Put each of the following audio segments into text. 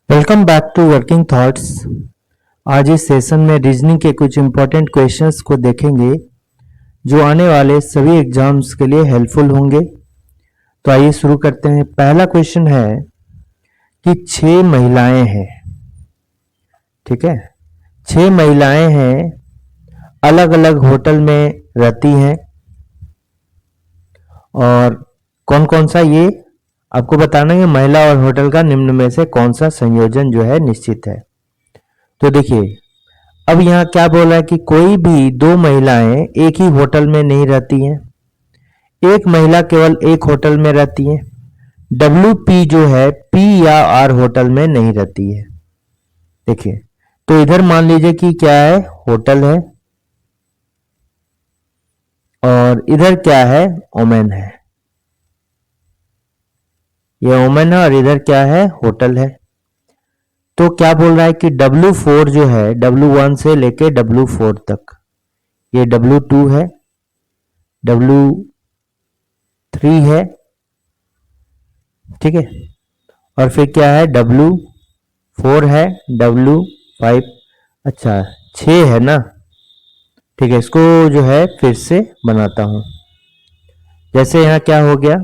Welcome back to working thoughts. आज इस session में रीजनिंग के कुछ इंपॉर्टेंट क्वेश्चंस को देखेंगे जो आने वाले सभी एग्जाम्स के लिए हेल्पफुल होंगे। तो आइए शुरू करते हैं। पहला क्वेश्चन है कि 6 महिलाएं हैं, ठीक है। 6 महिलाएं हैं, अलग अलग होटल में रहती हैं और कौन कौन सा, ये आपको बताना है। महिला और होटल का निम्न में से कौन सा संयोजन जो है निश्चित है। तो देखिए, अब यहाँ क्या बोल रहा है कि कोई भी 2 महिलाएं एक ही होटल में नहीं रहती हैं, एक महिला केवल एक होटल में रहती है। WP जो है P या R होटल में नहीं रहती है। देखिए, तो इधर मान लीजिए कि क्या है, होटल है, और इधर क्या है, ओमेन है। ये ओमेन है और इधर क्या है, होटल है। तो क्या बोल रहा है कि W4 जो है, W1 से लेके W4 तक, ये W2 है, W3 है, ठीक है, और फिर क्या है, W4 है, W5, अच्छा 6 है ना, ठीक है। इसको जो है फिर से बनाता हूं। जैसे यहां क्या हो गया,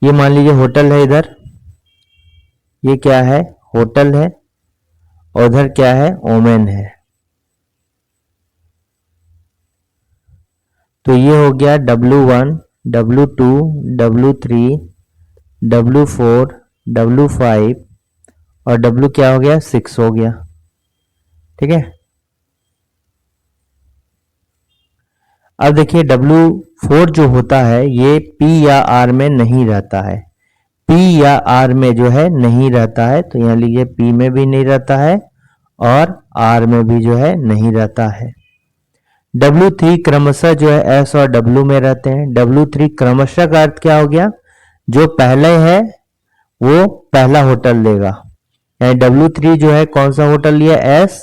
ये मान लीजिए होटल है, इधर ये क्या है, होटल है, और उधर क्या है, ओमेन है। तो ये हो गया W1, W2, W3, W4, W5 और W क्या हो गया, 6 हो गया, ठीक है। अब देखिए W4 जो होता है ये P या R में नहीं रहता है, P या R में जो है नहीं रहता है। तो यहाँ लीजिए P में भी नहीं रहता है और R में भी जो है नहीं रहता है। W3 क्रमशः जो है S और W में रहते हैं। W3 क्रमशः का अर्थ क्या हो गया, जो पहले है वो पहला होटल लेगा, यानी W3 जो है कौन सा होटल लिया, S,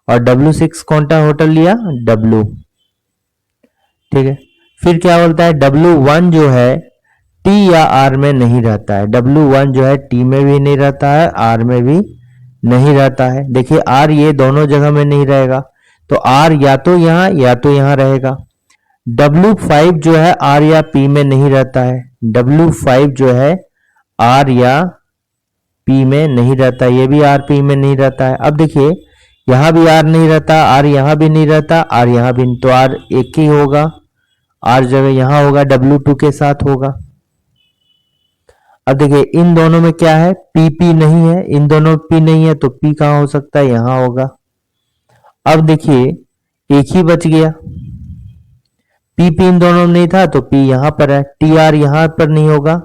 और W6 कौन सा होटल लिया, W, ठीक है। फिर क्या बोलता है, W1 जो है T या R में नहीं रहता है। W1 जो है T में भी नहीं रहता है, R में भी नहीं रहता है। देखिए R ये दोनों जगह में नहीं रहेगा, तो R या तो यहाँ या तो यहाँ रहेगा। W5 जो है R या P में नहीं रहता है। W5 जो है R या P में नहीं रहता, ये भी R P में नहीं रहता है। अब देखिए यहाँ भी R नहीं रहता, R यहाँ भी नहीं रहता, R यहाँ भी नहीं, तो R एक ही होगा, R जगह यहाँ होगा, W2 के साथ होगा। अब देखिए इन दोनों में क्या है, PP नहीं है, इन दोनों P नहीं है, तो P कहाँ हो सकता है, यहाँ होगा। अब देखिए एक ही बच गया, PP इन दोनों में नहीं था तो P यहाँ पर है, TR यहाँ पर नहीं होगा,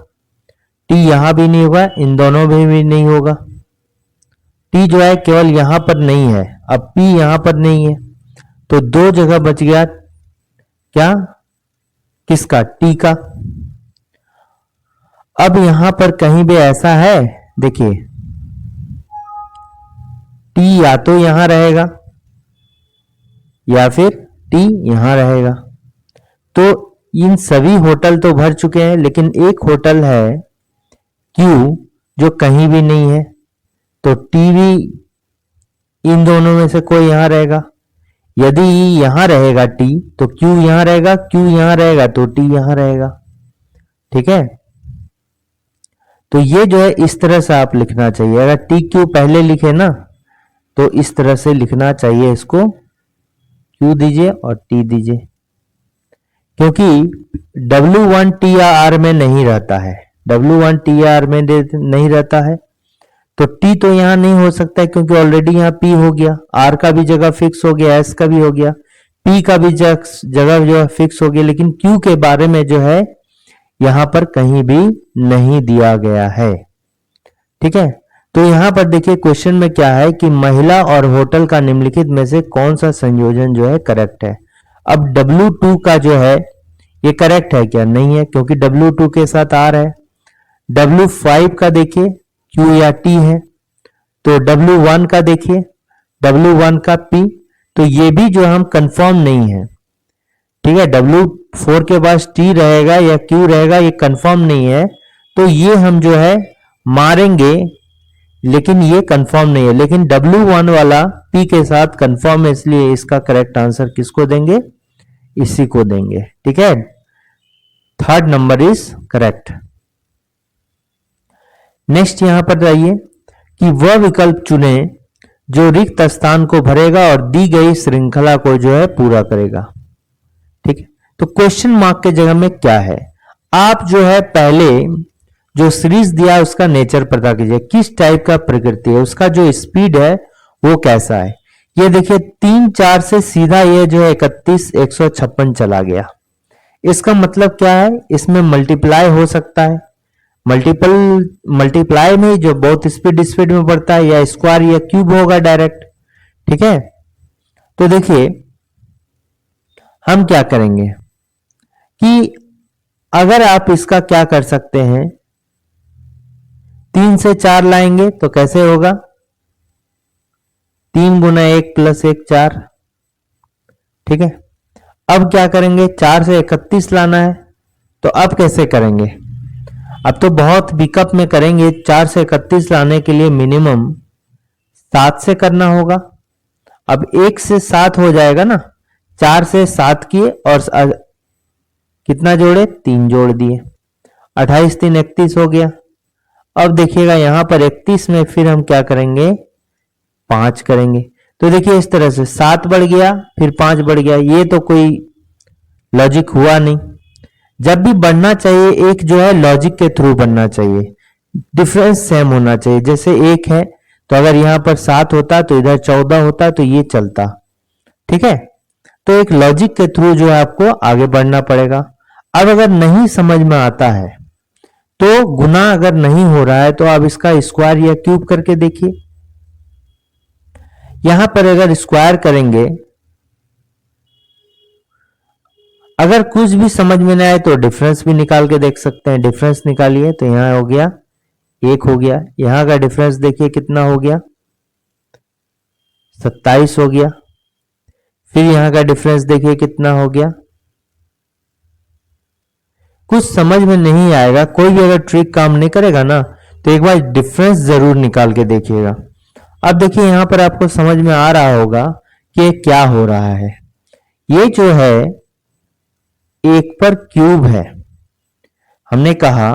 T यहाँ भी नहीं होगा, इन दोनों में भी नहीं होगा। T जो है केवल यहाँ पर नहीं है, अब P यहाँ पर नहीं है, तो 2 जगह बच गया, क्या, किसका, T का। अब यहां पर कहीं भी ऐसा है, देखिए T या तो यहां रहेगा या फिर T यहां रहेगा। तो इन सभी होटल तो भर चुके हैं, लेकिन एक होटल है Q जो कहीं भी नहीं है, तो T भी इन दोनों में से कोई यहां रहेगा। यदि यहां रहेगा T तो Q यहां रहेगा, Q यहां रहेगा तो T यहां रहेगा, ठीक है। तो ये जो है इस तरह से आप लिखना चाहिए। अगर TQ पहले लिखे ना तो इस तरह से लिखना चाहिए, इसको Q दीजिए और T दीजिए, क्योंकि W1 T या R में नहीं रहता है, W1 T या R में नहीं रहता है, तो T तो यहां नहीं हो सकता है क्योंकि ऑलरेडी यहां P हो गया, R का भी जगह फिक्स हो गया, S का भी हो गया, P का भी जगह जो है फिक्स हो गया, लेकिन Q के बारे में जो है यहां पर कहीं भी नहीं दिया गया है, ठीक है। तो यहां पर देखिए क्वेश्चन में क्या है कि महिला और होटल का निम्नलिखित में से कौन सा संयोजन जो है करेक्ट है। अब W2 का जो है ये करेक्ट है क्या, नहीं है, क्योंकि W2 के साथ R है। W5 का देखिए Q या T है, तो W1 का देखिए W1 का P, तो ये भी जो हम कंफर्म नहीं है, ठीक है। W4 के पास T रहेगा या Q रहेगा ये कंफर्म नहीं है, तो ये हम जो है मारेंगे, लेकिन ये कंफर्म नहीं है, लेकिन W1 वाला P के साथ कंफर्म है, इसलिए इसका करेक्ट आंसर किसको देंगे, इसी को देंगे। ठीक है, third number is correct. Next यहां पर जाइए कि वह विकल्प चुने जो रिक्त स्थान को भरेगा और दी गई श्रृंखला को जो है पूरा करेगा। ठीक है, तो क्वेश्चन मार्क के जगह में क्या है, आप जो है पहले जो सीरीज दिया उसका नेचर पता कीजिए, किस टाइप का प्रकृति है, उसका जो स्पीड है वो कैसा है। ये देखिए 3-4 से सीधा ये जो है 31,156 चला गया। इसका मतलब क्या है, इसमें मल्टीप्लाई हो सकता है, मल्टीप्लाई में जो बहुत स्पीड में बढ़ता है, या स्क्वायर या क्यूब होगा डायरेक्ट। ठीक है, तो देखिए हम क्या करेंगे कि अगर आप इसका क्या कर सकते हैं, 3 से 4 लाएंगे तो कैसे होगा, 3 गुना 1 प्लस 1 4। ठीक है, अब क्या करेंगे, 4 से 31 लाना है, तो अब कैसे करेंगे, अब तो बहुत पिकअप में करेंगे। 4 से 31 लाने के लिए मिनिमम 7 से करना होगा। अब 1 से 7 हो जाएगा ना, 4 से 7 किए और कितना जोड़े, 3 जोड़ दिए, 28 3 31 हो गया। अब देखिएगा यहां पर 31 में फिर हम क्या करेंगे, 5 करेंगे। तो देखिए इस तरह से 7 बढ़ गया फिर 5 बढ़ गया, ये तो कोई लॉजिक हुआ नहीं। जब भी बढ़ना चाहिए एक जो है लॉजिक के थ्रू बनना चाहिए, डिफरेंस सेम होना चाहिए। जैसे 1 है तो अगर यहां पर 7 होता तो इधर 14 होता तो ये चलता। ठीक है, तो एक लॉजिक के थ्रू जो है आपको आगे बढ़ना पड़ेगा। अब अगर नहीं समझ में आता है तो गुना अगर नहीं हो रहा है तो आप इसका स्क्वायर या क्यूब करके देखिए। यहां पर अगर स्क्वायर करेंगे, अगर कुछ भी समझ में ना आए तो डिफरेंस भी निकाल के देख सकते हैं। डिफरेंस निकालिए तो यहां हो गया 1 हो गया, यहां का डिफरेंस देखिए कितना हो गया, 27 हो गया। फिर यहां का डिफरेंस देखिए कितना हो गया। कुछ समझ में नहीं आएगा, कोई भी अगर ट्रिक काम नहीं करेगा ना, तो एक बार डिफरेंस जरूर निकाल के देखिएगा। अब देखिए यहां पर आपको समझ में आ रहा होगा कि क्या हो रहा है। ये जो है 1 पर क्यूब है। हमने कहा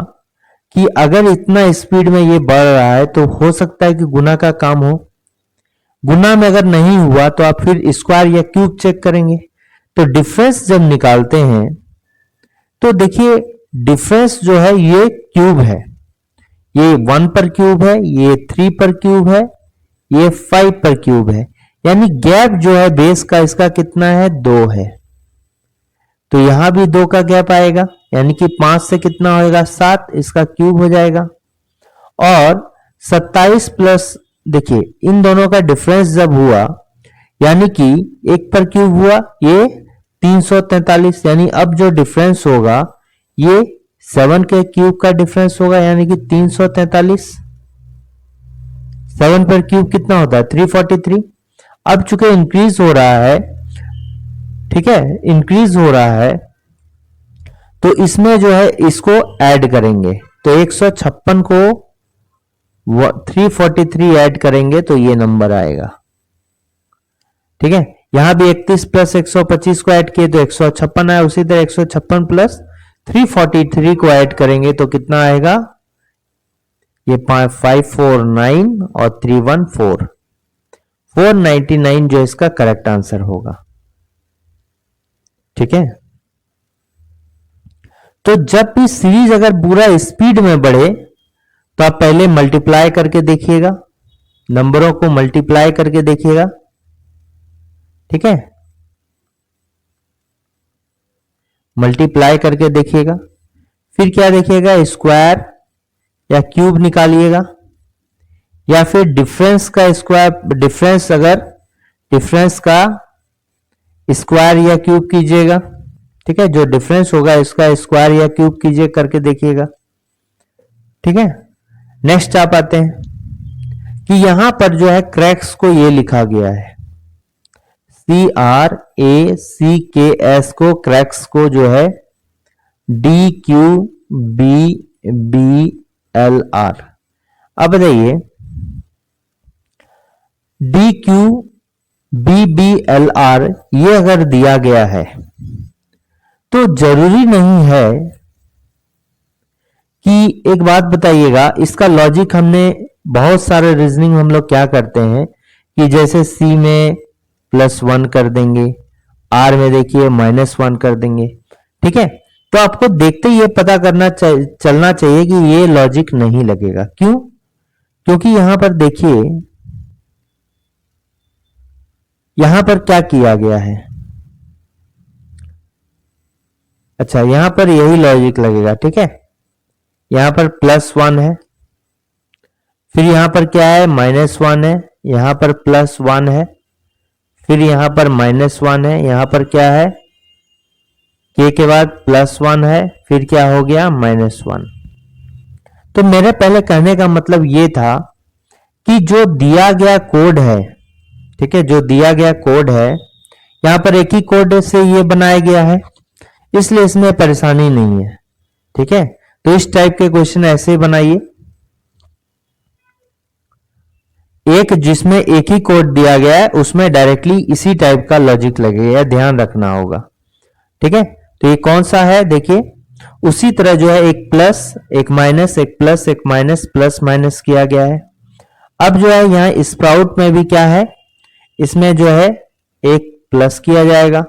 कि अगर इतना स्पीड में ये बढ़ रहा है तो हो सकता है कि गुना का काम हो। गुना में अगर नहीं हुआ तो आप फिर स्क्वायर या क्यूब चेक करेंगे। तो डिफरेंस जब निकालते हैं तो देखिए डिफरेंस जो है ये क्यूब है, ये 1 पर क्यूब है, ये 3 पर क्यूब है, ये 5 पर क्यूब है, यानी गैप जो है बेस का इसका कितना है, 2 है। तो यहां भी 2 का गैप आएगा, यानी कि 5 से कितना होएगा, 7, इसका क्यूब हो जाएगा। और 27 प्लस, देखिए इन दोनों का डिफरेंस जब हुआ यानी कि 1 पर क्यूब हुआ, ये 343, यानी अब जो डिफरेंस होगा ये 7 के क्यूब का डिफरेंस होगा, यानी कि 343। 7 पर क्यूब कितना होता है, 343। अब चूंकि इंक्रीज हो रहा है, ठीक है, इंक्रीज हो रहा है, तो इसमें जो है इसको ऐड करेंगे, तो 156 को 343 ऐड करेंगे तो ये नंबर आएगा। ठीक है, यहां भी 31 प्लस 125 को ऐड किए तो 156 आया, उसी तरह 156 प्लस 343 को ऐड करेंगे तो कितना आएगा, ये 549 और 314, 499 जो इसका करेक्ट आंसर होगा। ठीक है, तो जब भी सीरीज अगर पूरा स्पीड में बढ़े तो आप पहले मल्टीप्लाई करके देखिएगा, नंबरों को मल्टीप्लाई करके देखिएगा। ठीक है, मल्टीप्लाई करके देखिएगा, फिर क्या देखिएगा, स्क्वायर या क्यूब निकालिएगा, या फिर डिफरेंस का स्क्वायर, डिफरेंस अगर डिफरेंस का स्क्वायर या क्यूब कीजिएगा। ठीक है, जो डिफरेंस होगा इसका स्क्वायर या क्यूब कीजिए, करके देखिएगा। ठीक है, नेक्स्ट आप आते हैं कि यहां पर जो है क्रैक्स को ये लिखा गया है, CRACKS को क्रैक्स को जो है DQBS बी एल आर। अब बताइए D Q B B L R ये अगर दिया गया है तो जरूरी नहीं है कि, एक बात बताइएगा, इसका लॉजिक हमने बहुत सारे रीजनिंग हम लोग क्या करते हैं कि जैसे सी में +1 कर देंगे, आर में देखिए -1 कर देंगे, ठीक है। तो आपको देखते ही ये पता करना चलना चाहिए कि ये लॉजिक नहीं लगेगा। क्यों? क्योंकि यहां पर देखिए यहां पर क्या किया गया है। अच्छा, यहां पर यही लॉजिक लगेगा, ठीक है। यहां पर +1 है, फिर यहां पर क्या है -1 है, यहां पर +1 है, फिर यहां पर -1 है, यहां पर क्या है k के बाद +1 है, फिर क्या हो गया -1। तो मेरे पहले कहने का मतलब ये था कि जो दिया गया कोड है, ठीक है, जो दिया गया कोड है यहां पर एक ही कोड से ये बनाया गया है, इसलिए इसमें परेशानी नहीं है, ठीक है। तो इस टाइप के क्वेश्चन ऐसे ही बनाइए, एक जिसमें एक ही कोड दिया गया है उसमें डायरेक्टली इसी टाइप का लॉजिक लगेगा, ध्यान रखना होगा, ठीक है। तो ये कौन सा है देखिए, उसी तरह जो है एक प्लस एक माइनस, एक प्लस एक माइनस, प्लस माइनस किया गया है। अब जो है यहाँ स्प्राउट में भी क्या है, इसमें जो है एक प्लस किया जाएगा।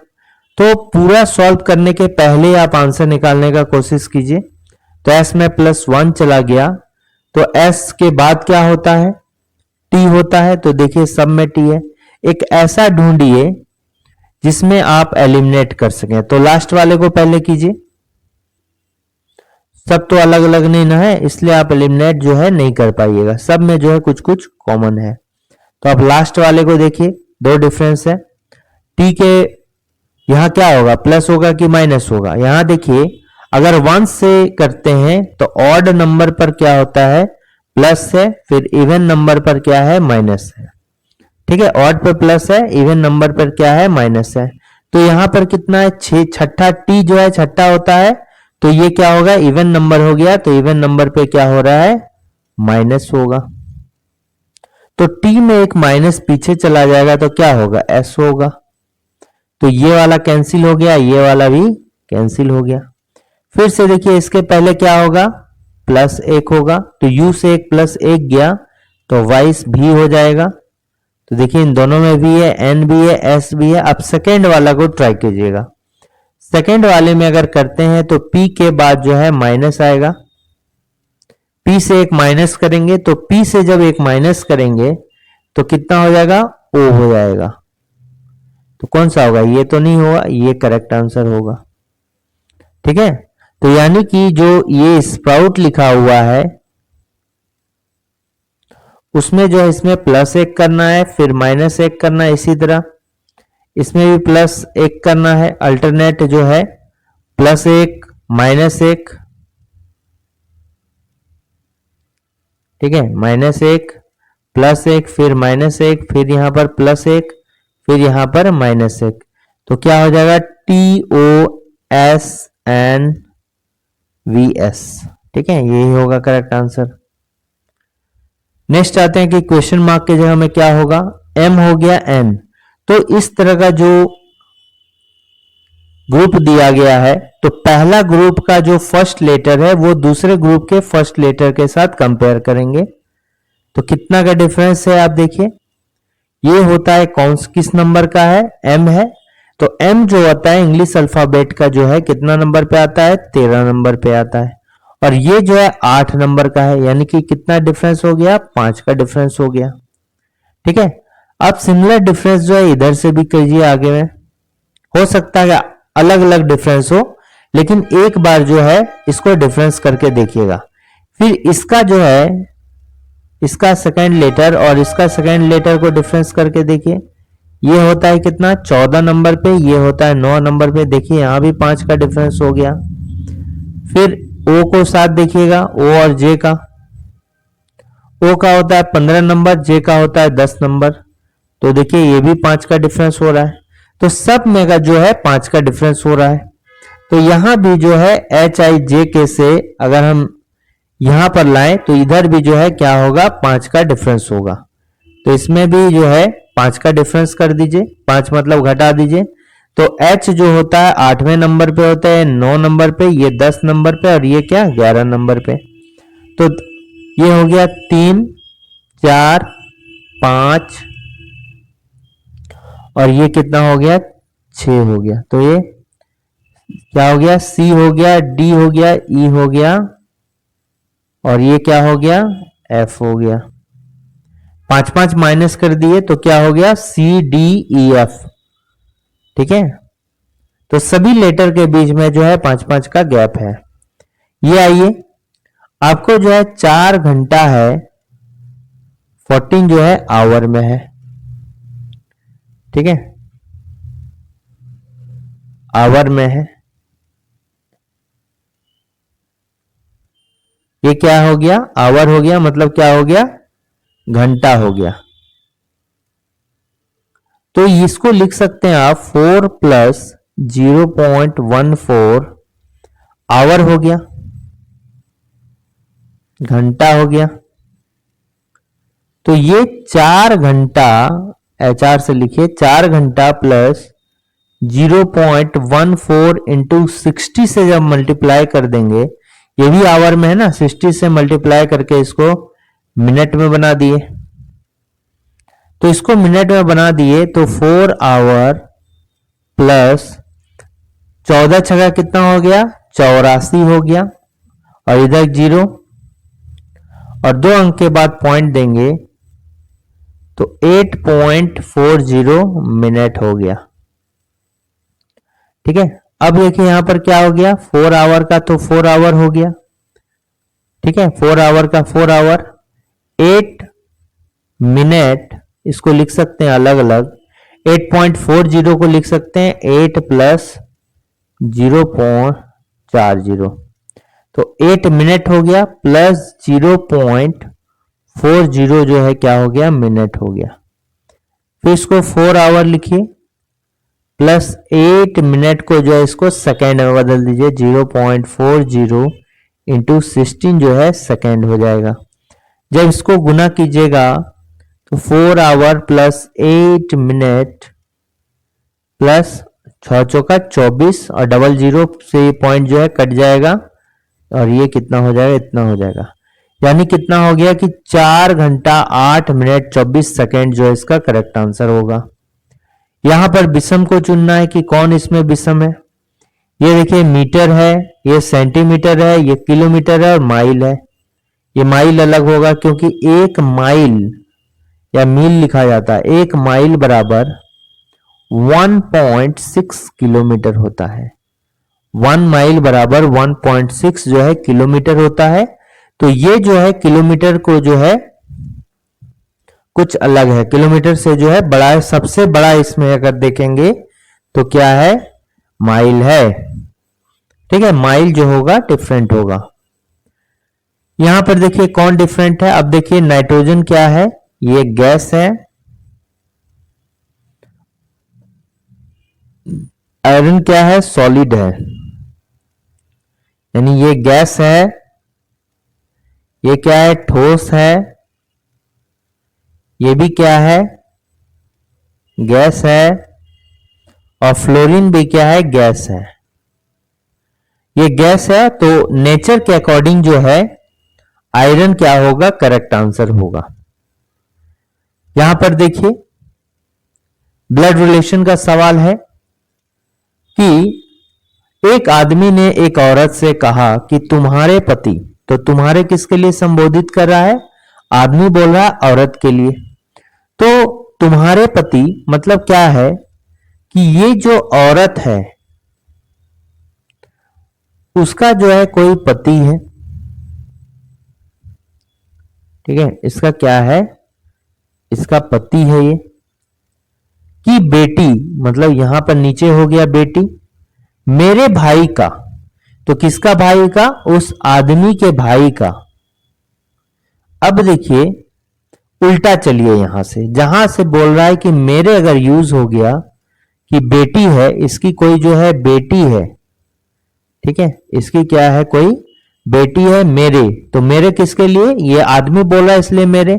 तो पूरा सॉल्व करने के पहले आप आंसर निकालने का कोशिश कीजिए। तो s में +1 चला गया, तो s के बाद क्या होता है, t होता है। तो देखिए सब में t है। एक ऐसा ढूंढिए जिसमें आप एलिमिनेट कर सकें। तो लास्ट वाले को पहले कीजिए, सब तो अलग अलग नहीं ना है, इसलिए आप एलिमिनेट जो है नहीं कर पाइएगा, सब में जो है कुछ कुछ कॉमन है। तो आप लास्ट वाले को देखिए, दो डिफरेंस है। t के यहां क्या होगा, प्लस होगा कि माइनस होगा। यहां देखिए अगर 1 से करते हैं तो ऑड नंबर पर क्या होता है, प्लस है, फिर इवन नंबर पर क्या है, माइनस है, ठीक है। ऑड पर प्लस है, इवन नंबर पर क्या है, माइनस है। तो यहां पर कितना है, 6, छठा t जो है छठा होता है, तो ये क्या होगा, इवन नंबर हो गया। तो इवन नंबर पे क्या हो रहा है, माइनस होगा। तो t में एक माइनस पीछे चला जाएगा तो क्या होगा, s होगा। तो ये वाला कैंसिल हो गया, ये वाला भी कैंसिल हो गया। फिर से देखिए इसके पहले क्या होगा, +1 होगा। तो u से एक +1 गया तो y भी हो जाएगा। तो देखिए इन दोनों में भी है, n भी है, s भी है। अब सेकेंड वाला को ट्राई कीजिएगा। सेकेंड वाले में अगर करते हैं तो p के बाद जो है माइनस आएगा, p से एक माइनस करेंगे, तो p से जब एक माइनस करेंगे तो कितना हो जाएगा, o हो जाएगा। तो कौन सा होगा, ये तो नहीं होगा, ये करेक्ट आंसर होगा, ठीक है। तो यानी कि जो ये स्प्राउट लिखा हुआ है उसमें जो है इसमें +1 करना है, फिर -1 करना है, इसी तरह इसमें भी +1 करना है। अल्टरनेट जो है +1 -1, ठीक है, -1 +1 फिर -1 फिर यहां पर +1 फिर यहां पर -1। तो क्या हो जाएगा, TOSNVS, ठीक है, यही होगा करेक्ट आंसर। नेक्स्ट आते हैं कि क्वेश्चन मार्क के जगह में क्या होगा, M हो गया N। तो इस तरह का जो ग्रुप दिया गया है तो पहला ग्रुप का जो फर्स्ट लेटर है वो दूसरे ग्रुप के फर्स्ट लेटर के साथ कंपेयर करेंगे। तो कितना का डिफरेंस है आप देखिए, ये होता है किस नंबर का है, M है। तो M जो होता है इंग्लिश अल्फाबेट का जो है कितना नंबर पे आता है, 13 नंबर पे आता है। और ये जो है 8 नंबर का है, यानी कि कितना डिफरेंस हो गया, 5 का डिफरेंस हो गया, ठीक है। अब सिमिलर डिफरेंस जो है इधर से भी कीजिए, आगे में हो सकता है अलग अलग डिफरेंस हो, लेकिन एक बार जो है इसको डिफरेंस करके देखिएगा। फिर इसका जो है इसका सेकेंड लेटर और इसका सेकेंड लेटर को डिफरेंस करके देखिए। ये होता है कितना, 14 नंबर पे, ये होता है 9 नंबर पे। देखिए यहां भी 5 का डिफरेंस हो गया। फिर O को साथ देखिएगा, O और J का, O का होता है 15 नंबर, J का होता है 10 नंबर। तो देखिए ये भी 5 का डिफरेंस हो रहा है। तो सब में का जो है 5 का डिफरेंस हो रहा है। तो यहां भी जो है HIJK से अगर हम यहां पर लाएं तो इधर भी जो है क्या होगा, 5 का डिफरेंस होगा। तो इसमें भी जो है 5 का डिफरेंस कर दीजिए, 5 मतलब घटा दीजिए। तो h जो होता है 8वें नंबर पे होता है, 9 नंबर पे, ये 10 नंबर पे, और ये क्या 11 नंबर पे। तो ये हो गया 3, 4, 5 और ये कितना हो गया 6 हो गया। तो ये क्या हो गया, C हो गया, D हो गया, E हो गया और ये क्या हो गया, F हो गया। 5 5 माइनस कर दिए तो क्या हो गया, CDEF। ठीक है, तो सभी लेटर के बीच में जो है 5 5 का गैप है। ये आइए, आपको जो है 4 घंटा है, 14 जो है आवर में है। ठीक है, आवर में है। ये क्या हो गया, आवर हो गया, मतलब क्या हो गया, घंटा हो गया। तो इसको लिख सकते हैं आप 4 प्लस 0.14 आवर हो गया, घंटा हो गया। तो ये 4 घंटा, HR से लिखिए 4 घंटा प्लस 0.14 इंटू 60 से जब मल्टीप्लाई कर देंगे, ये भी आवर में है ना, 60 से मल्टीप्लाई करके इसको मिनट में बना दिए। तो इसको मिनट में बना दिए तो 4 आवर प्लस 14 छगा कितना हो गया, 84 हो गया, और इधर 0 और 2 अंक के बाद पॉइंट देंगे तो 8.40 मिनट हो गया। ठीक है, अब देखिए यहां पर क्या हो गया, 4 आवर का तो 4 आवर हो गया। ठीक है, 4 आवर का 4 आवर, 8 मिनट इसको लिख सकते हैं अलग अलग, 8.40 को लिख सकते हैं 8 प्लस 0.40, तो 8 मिनट हो गया प्लस 0.40 जो है क्या हो गया, मिनट हो गया। फिर इसको 4 आवर लिखिए प्लस 8 मिनट को जो है इसको सेकेंड में बदल दीजिए, 0.40 इंटू 16 जो है सेकेंड हो जाएगा। जब इसको गुना कीजिएगा तो 4 आवर प्लस 8 मिनट प्लस 6 चौका 24 और डबल 0 से ये पॉइंट जो है कट जाएगा और ये कितना हो जाएगा, इतना हो जाएगा। यानी कितना हो गया कि 4 घंटा 8 मिनट 24 सेकेंड जो है इसका करेक्ट आंसर होगा। यहां पर विषम को चुनना है कि कौन इसमें विषम है। ये देखिए मीटर है, ये सेंटीमीटर है, ये किलोमीटर है और माइल है। ये माइल अलग होगा क्योंकि 1 माइल या मील लिखा जाता है, 1 माइल बराबर 1.6 किलोमीटर होता है। 1 माइल बराबर 1.6 जो है किलोमीटर होता है। तो ये जो है किलोमीटर को जो है कुछ अलग है, किलोमीटर से जो है बड़ा है। सबसे बड़ा इसमें अगर देखेंगे तो क्या है, माइल है। ठीक है, माइल जो होगा डिफरेंट होगा। यहां पर देखिए कौन डिफरेंट है। अब देखिए नाइट्रोजन क्या है, ये गैस है, आयरन क्या है, सॉलिड है। यानी ये गैस है, ये क्या है, ठोस है, ये भी क्या है, गैस है, और फ्लोरीन भी क्या है, गैस है। ये गैस है तो नेचर के अकॉर्डिंग जो है आयरन क्या होगा, करेक्ट आंसर होगा। यहां पर देखिए ब्लड रिलेशन का सवाल है कि एक आदमी ने एक औरत से कहा कि तुम्हारे पति, तो तुम्हारे किसके लिए संबोधित कर रहा है, आदमी बोल रहा है औरत के लिए। तो तुम्हारे पति मतलब क्या है कि ये जो औरत है उसका जो है कोई पति है। ठीक है, इसका क्या है, इसका पति है। ये कि बेटी, मतलब यहां पर नीचे हो गया बेटी, मेरे भाई का, तो किसका भाई का, उस आदमी के भाई का। अब देखिए उल्टा चलिए, यहां से जहां से बोल रहा है कि मेरे, अगर यूज हो गया कि बेटी है, इसकी कोई जो है बेटी है। ठीक है, इसकी क्या है, कोई बेटी है मेरे, तो मेरे किसके लिए, ये आदमी बोला इसलिए मेरे।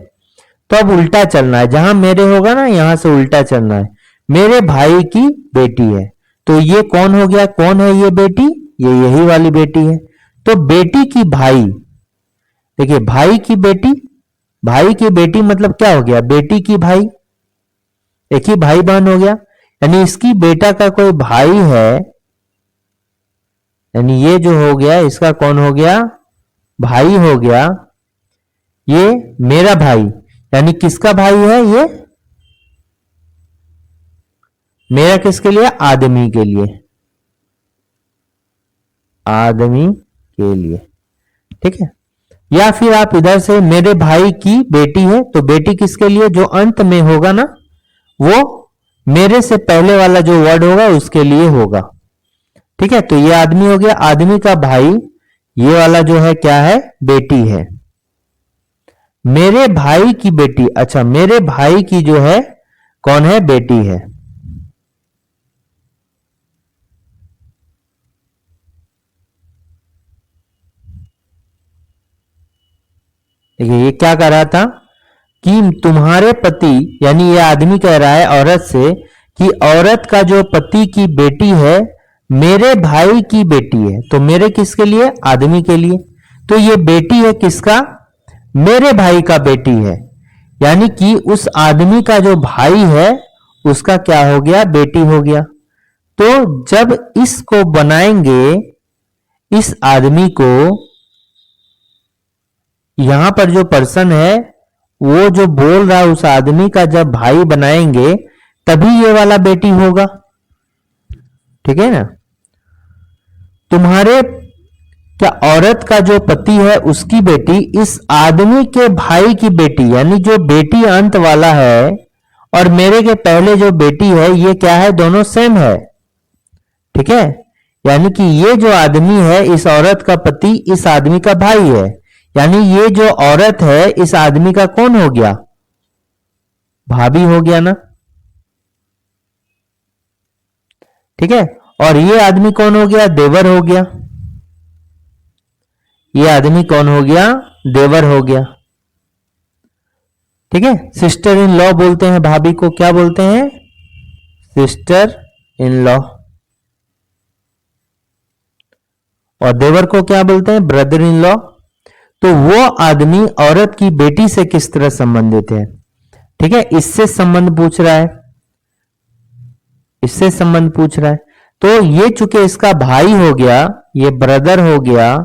तो अब उल्टा चलना है, जहां मेरे होगा ना यहां से उल्टा चलना है। मेरे भाई की बेटी है, तो ये कौन हो गया, कौन है ये बेटी, ये यही वाली बेटी है। तो बेटी की भाई, देखिए भाई की बेटी, भाई की बेटी मतलब क्या हो गया, बेटी की भाई, एक ही भाई बहन हो गया। यानी इसकी बेटा का कोई भाई है, यानी ये जो हो गया इसका कौन हो गया, भाई हो गया। ये मेरा भाई, यानी किसका भाई है ये, मेरा किसके लिए, आदमी के लिए, आदमी के लिए, ठीक है। या फिर आप इधर से मेरे भाई की बेटी है, तो बेटी किसके लिए, जो अंत में होगा ना वो मेरे से पहले वाला जो वर्ड होगा उसके लिए होगा, ठीक है। तो ये आदमी हो गया, आदमी का भाई, ये वाला जो है क्या है, बेटी है। मेरे भाई की बेटी, अच्छा मेरे भाई की जो है कौन है, बेटी है। देखिए ये क्या कर रहा था कि तुम्हारे पति, यानी ये आदमी कह रहा है औरत से कि औरत का जो पति की बेटी है मेरे भाई की बेटी है, तो मेरे किसके लिए, आदमी के लिए। तो ये बेटी है किसका, मेरे भाई का बेटी है, यानी कि उस आदमी का जो भाई है उसका क्या हो गया, बेटी हो गया। तो जब इसको बनाएंगे, इस आदमी को, यहां पर जो पर्सन है वो जो बोल रहा है उस आदमी का जब भाई बनाएंगे तभी ये वाला बेटी होगा, ठीक है ना। तुम्हारे क्या औरत का जो पति है उसकी बेटी इस आदमी के भाई की बेटी, यानी जो बेटी अंत वाला है और मेरे के पहले जो बेटी है ये क्या है, दोनों सेम है, ठीक है। यानी कि ये जो आदमी है इस औरत का पति इस आदमी का भाई है, यानी ये जो औरत है इस आदमी का कौन हो गया, भाभी हो गया ना, ठीक है। और ये आदमी कौन हो गया, देवर हो गया, ये आदमी कौन हो गया, देवर हो गया, ठीक है। सिस्टर इन लॉ बोलते हैं भाभी को, क्या बोलते हैं, सिस्टर इन लॉ। और देवर को क्या बोलते हैं, ब्रदर इन लॉ। तो वो आदमी औरत की बेटी से किस तरह संबंधित है, ठीक है, इससे संबंध पूछ रहा है, इससे संबंध पूछ रहा है। तो ये चूंकि इसका भाई हो गया, ये ब्रदर हो गया,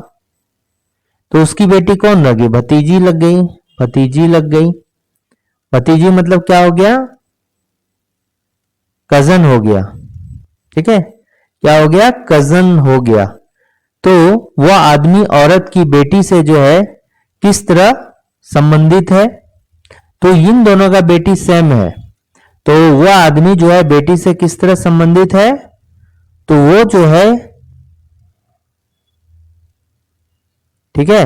तो उसकी बेटी कौन लगी, भतीजी लग गई, भतीजी लग गई। भतीजी मतलब क्या हो गया, कजन हो गया, ठीक है, क्या हो गया, कजन हो गया। तो वह आदमी औरत की बेटी से जो है किस तरह संबंधित है, तो इन दोनों का बेटी सेम है, तो वह आदमी जो है बेटी से किस तरह संबंधित है, तो वो जो है, ठीक है,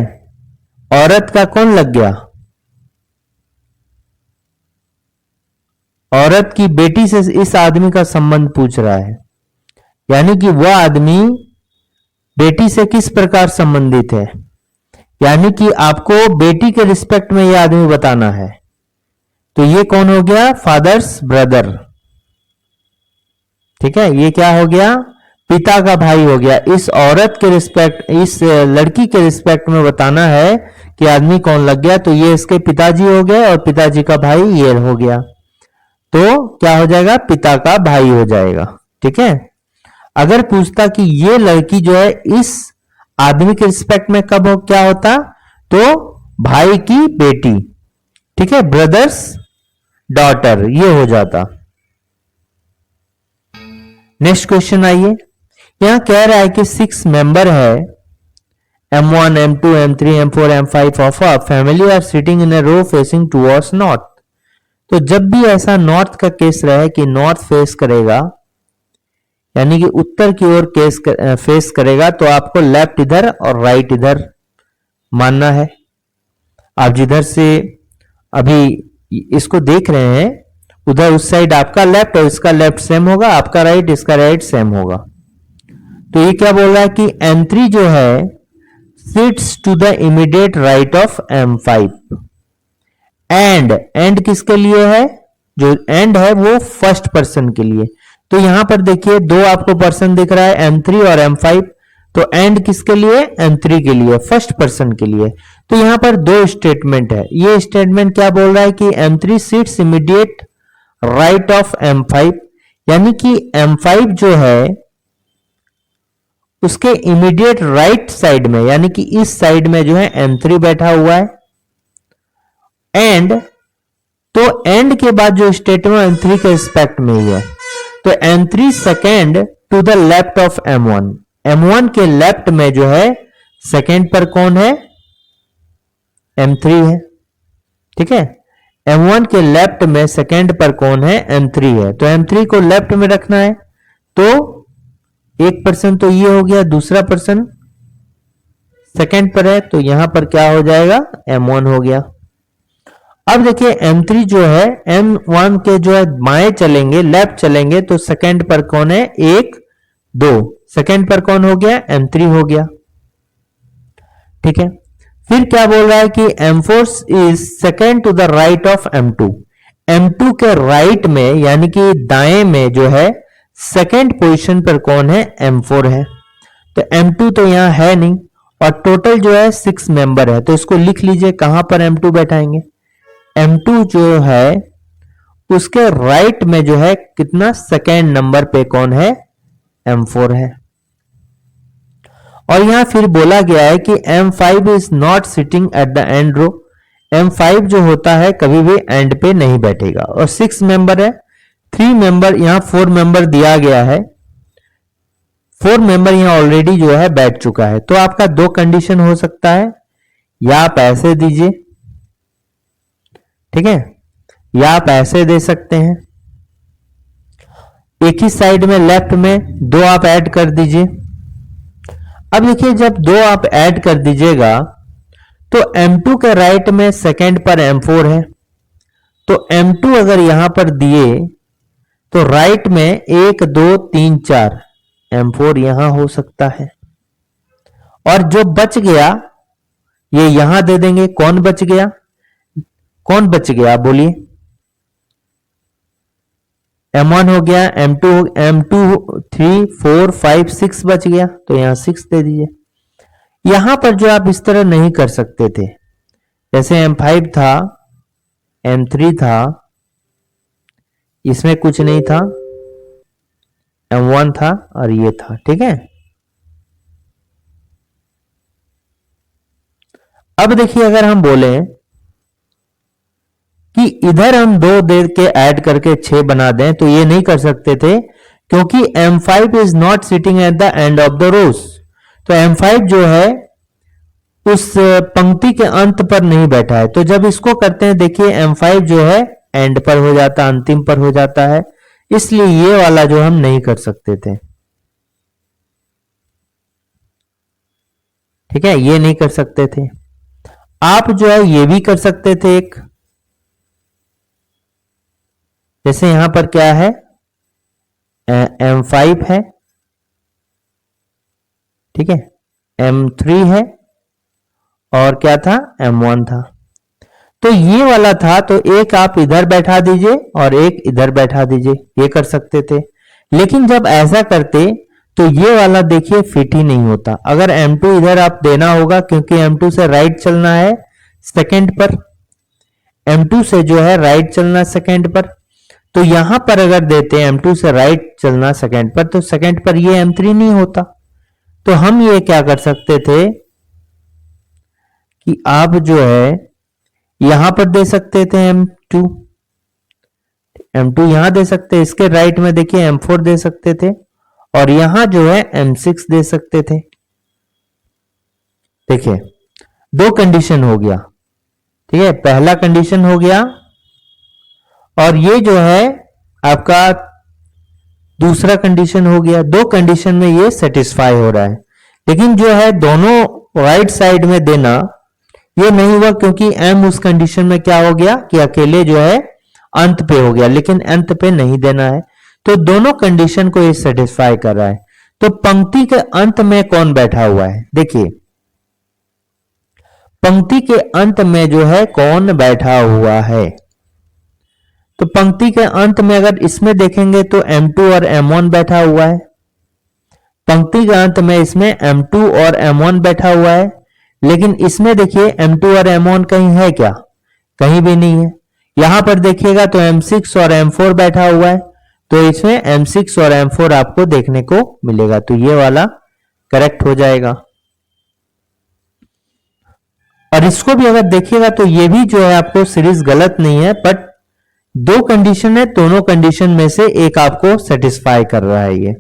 औरत का कौन लग गया, औरत की बेटी से इस आदमी का संबंध पूछ रहा है, यानी कि वह आदमी बेटी से किस प्रकार संबंधित है, यानी कि आपको बेटी के रिस्पेक्ट में यह आदमी बताना है। तो ये कौन हो गया, फादर्स ब्रदर, ठीक है, ये क्या हो गया, पिता का भाई हो गया। इस औरत के रिस्पेक्ट, इस लड़की के रिस्पेक्ट में बताना है कि आदमी कौन लग गया, तो ये इसके पिताजी हो गए और पिताजी का भाई ये हो गया, तो क्या हो जाएगा, पिता का भाई हो जाएगा, ठीक है। अगर पूछता कि ये लड़की जो है इस आदमी के रिस्पेक्ट में कब हो, क्या होता, तो भाई की बेटी, ठीक है, ब्रदर्स डॉटर, ये हो जाता। नेक्स्ट क्वेश्चन आइए, यहां कह रहा है कि 6 मेंबर है, M1, M2, M3, M4, M5 of a family are sitting in a row facing towards north. तो जब भी ऐसा नॉर्थ का केस रहे कि नॉर्थ फेस करेगा, यानी कि उत्तर की ओर केस फेस करेगा, तो आपको लेफ्ट इधर और राइट इधर मानना है। आप जिधर से अभी इसको देख रहे हैं उधर उस साइड आपका लेफ्ट और इसका लेफ्ट सेम होगा, आपका राइट इसका राइट सेम होगा। तो ये क्या बोल रहा है कि M3 जो है sits to the immediate right of M5 and किसके लिए है, जो एंड है वो फर्स्ट पर्सन के लिए। तो यहां पर देखिए दो आपको पर्सन दिख रहा है M3 और M5, तो एंड किसके लिए, M3 के लिए, फर्स्ट पर्सन के लिए। तो यहां पर दो स्टेटमेंट है, ये स्टेटमेंट क्या बोल रहा है कि M3 sits immediate right of M5, यानी कि M5 जो है उसके इमीडिएट राइट साइड में, यानी कि इस साइड में जो है M3 बैठा हुआ है। एंड तो एंड के बाद जो स्टेटमेंट M3 के रिस्पेक्ट में ही है, तो M3 second to the left of M1, M1 के लेफ्ट में जो है सेकेंड पर कौन है, M3 है। ठीक है, M1 के लेफ्ट में सेकेंड पर कौन है, M3 है। तो M3 को लेफ्ट में रखना है, तो एक पर्सन तो ये हो गया, दूसरा पर्सन सेकेंड पर है, तो यहां पर क्या हो जाएगा, M1 हो गया। अब देखिए M3 जो है M1 के जो है बाएं चलेंगे, लेफ्ट चलेंगे, तो सेकेंड पर कौन है, 1 2, सेकेंड पर कौन हो गया, M3 हो गया। ठीक है, फिर क्या बोल रहा है कि M4 is second to the right of M2, M2 के राइट में यानी कि दाएं में जो है सेकेंड पोजीशन पर कौन है, M4 है। तो M2 तो यहां है नहीं, और टोटल जो है 6 मेंबर है, तो इसको लिख लीजिए कहां पर M2 बैठाएंगे। M2 जो है उसके राइट में जो है कितना, सेकेंड नंबर पे कौन है, M4 है। और यहां फिर बोला गया है कि M5 is not sitting at the end row, M5 जो होता है कभी भी एंड पे नहीं बैठेगा। और 6 मेंबर है, 3 मेंबर, यहां 4 मेंबर दिया गया है, 4 मेंबर यहां ऑलरेडी जो है बैठ चुका है। तो आपका दो कंडीशन हो सकता है, या आप ऐसे दीजिए, ठीक है, या आप ऐसे दे सकते हैं, एक ही साइड में लेफ्ट में 2 आप ऐड कर दीजिए। अब देखिए जब 2 आप ऐड कर दीजिएगा तो M2 के राइट में सेकेंड पर M4 है, तो M2 अगर यहां पर दिए तो राइट में 1 2 3 4 M4 यहां हो सकता है। और जो बच गया ये यहां दे देंगे। कौन बच गया, कौन बच गया आप बोलिए, M1 हो गया, M2 3 4 5 6 बच गया, तो यहां 6 दे दीजिए। यहां पर जो आप इस तरह नहीं कर सकते थे, जैसे M5 था, M3 था, इसमें कुछ नहीं था, M1 था और ये था। ठीक है, अब देखिए अगर हम बोले कि इधर हम 2 दे के ऐड करके 6 बना दें, तो ये नहीं कर सकते थे, क्योंकि M5 is not sitting at the end of the rows. तो M5 जो है उस पंक्ति के अंत पर नहीं बैठा है। तो जब इसको करते हैं देखिए M5 जो है एंड पर हो जाता है, अंतिम पर हो जाता है, इसलिए ये वाला जो हम नहीं कर सकते थे। ठीक है, ये नहीं कर सकते थे। आप जो है ये भी कर सकते थे एक, जैसे यहां पर क्या है, M5 है, ठीक है, M3 है और क्या था, M1 था। तो ये वाला था, तो एक आप इधर बैठा दीजिए और एक इधर बैठा दीजिए, ये कर सकते थे। लेकिन जब ऐसा करते तो ये वाला देखिए फिट ही नहीं होता। अगर M2 इधर आप देना होगा, क्योंकि M2 से राइट चलना है सेकंड पर, M2 से जो है राइट चलना सेकंड पर, तो यहां पर अगर देते M2 से राइट चलना सेकंड पर, तो सेकंड पर ये M3 नहीं होता। तो हम ये क्या कर सकते थे कि आप जो है यहां पर दे सकते थे M2 यहां दे सकते, इसके राइट में देखिए M4 दे सकते थे, और यहां जो है M6 दे सकते थे। देखिए 2 कंडीशन हो गया, ठीक है, पहला कंडीशन हो गया और ये जो है आपका दूसरा कंडीशन हो गया। 2 कंडीशन में ये सेटिस्फाई हो रहा है। लेकिन जो है दोनों राइट साइड में देना ये नहीं हुआ, क्योंकि M उस कंडीशन में क्या हो गया कि अकेले जो है अंत पे हो गया, लेकिन अंत पे नहीं देना है। तो दोनों कंडीशन को ये सेटिस्फाई कर रहा है। तो पंक्ति के अंत में कौन बैठा हुआ है, देखिए पंक्ति के अंत में जो है कौन बैठा हुआ है? तो पंक्ति के अंत में अगर इसमें देखेंगे तो M2 और M1 बैठा हुआ है। पंक्ति के अंत में इसमें M2 और M1 बैठा हुआ है, लेकिन इसमें देखिए M2 और M1 कहीं है क्या? कहीं भी नहीं है। यहां पर देखिएगा तो M6 और M4 बैठा हुआ है, तो इसमें M6 और M4 आपको देखने को मिलेगा, तो ये वाला करेक्ट हो जाएगा। और इसको भी अगर देखिएगा तो ये भी जो है आपको सीरीज गलत नहीं है, बट दो कंडीशन है, दोनों कंडीशन में से एक आपको सेटिस्फाई कर रहा है ये,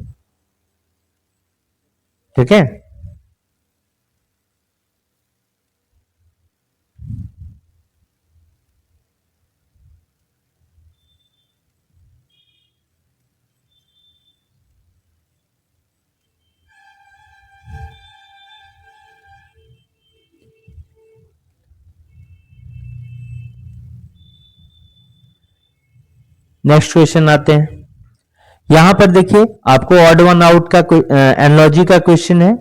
ठीक है। नेक्स्ट क्वेश्चन आते हैं। यहां पर देखिए आपको ऑड वन आउट का एनालॉजी का क्वेश्चन है।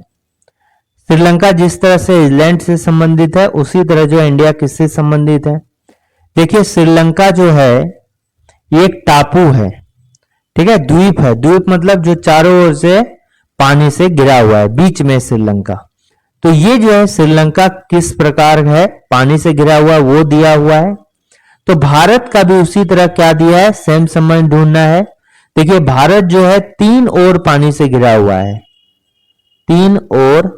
श्रीलंका जिस तरह से आइलैंड से संबंधित है, उसी तरह जो इंडिया किससे संबंधित है। देखिए श्रीलंका जो है ये एक टापू है, ठीक है, द्वीप है। द्वीप मतलब जो चारों ओर से पानी से घिरा हुआ है, बीच में श्रीलंका। तो ये जो है श्रीलंका किस प्रकार है, पानी से घिरा हुआ, वो दिया हुआ है। तो भारत का भी उसी तरह क्या दिया है, सेम संबंध ढूंढना है। देखिए भारत जो है तीन ओर पानी से घिरा हुआ है, तीन ओर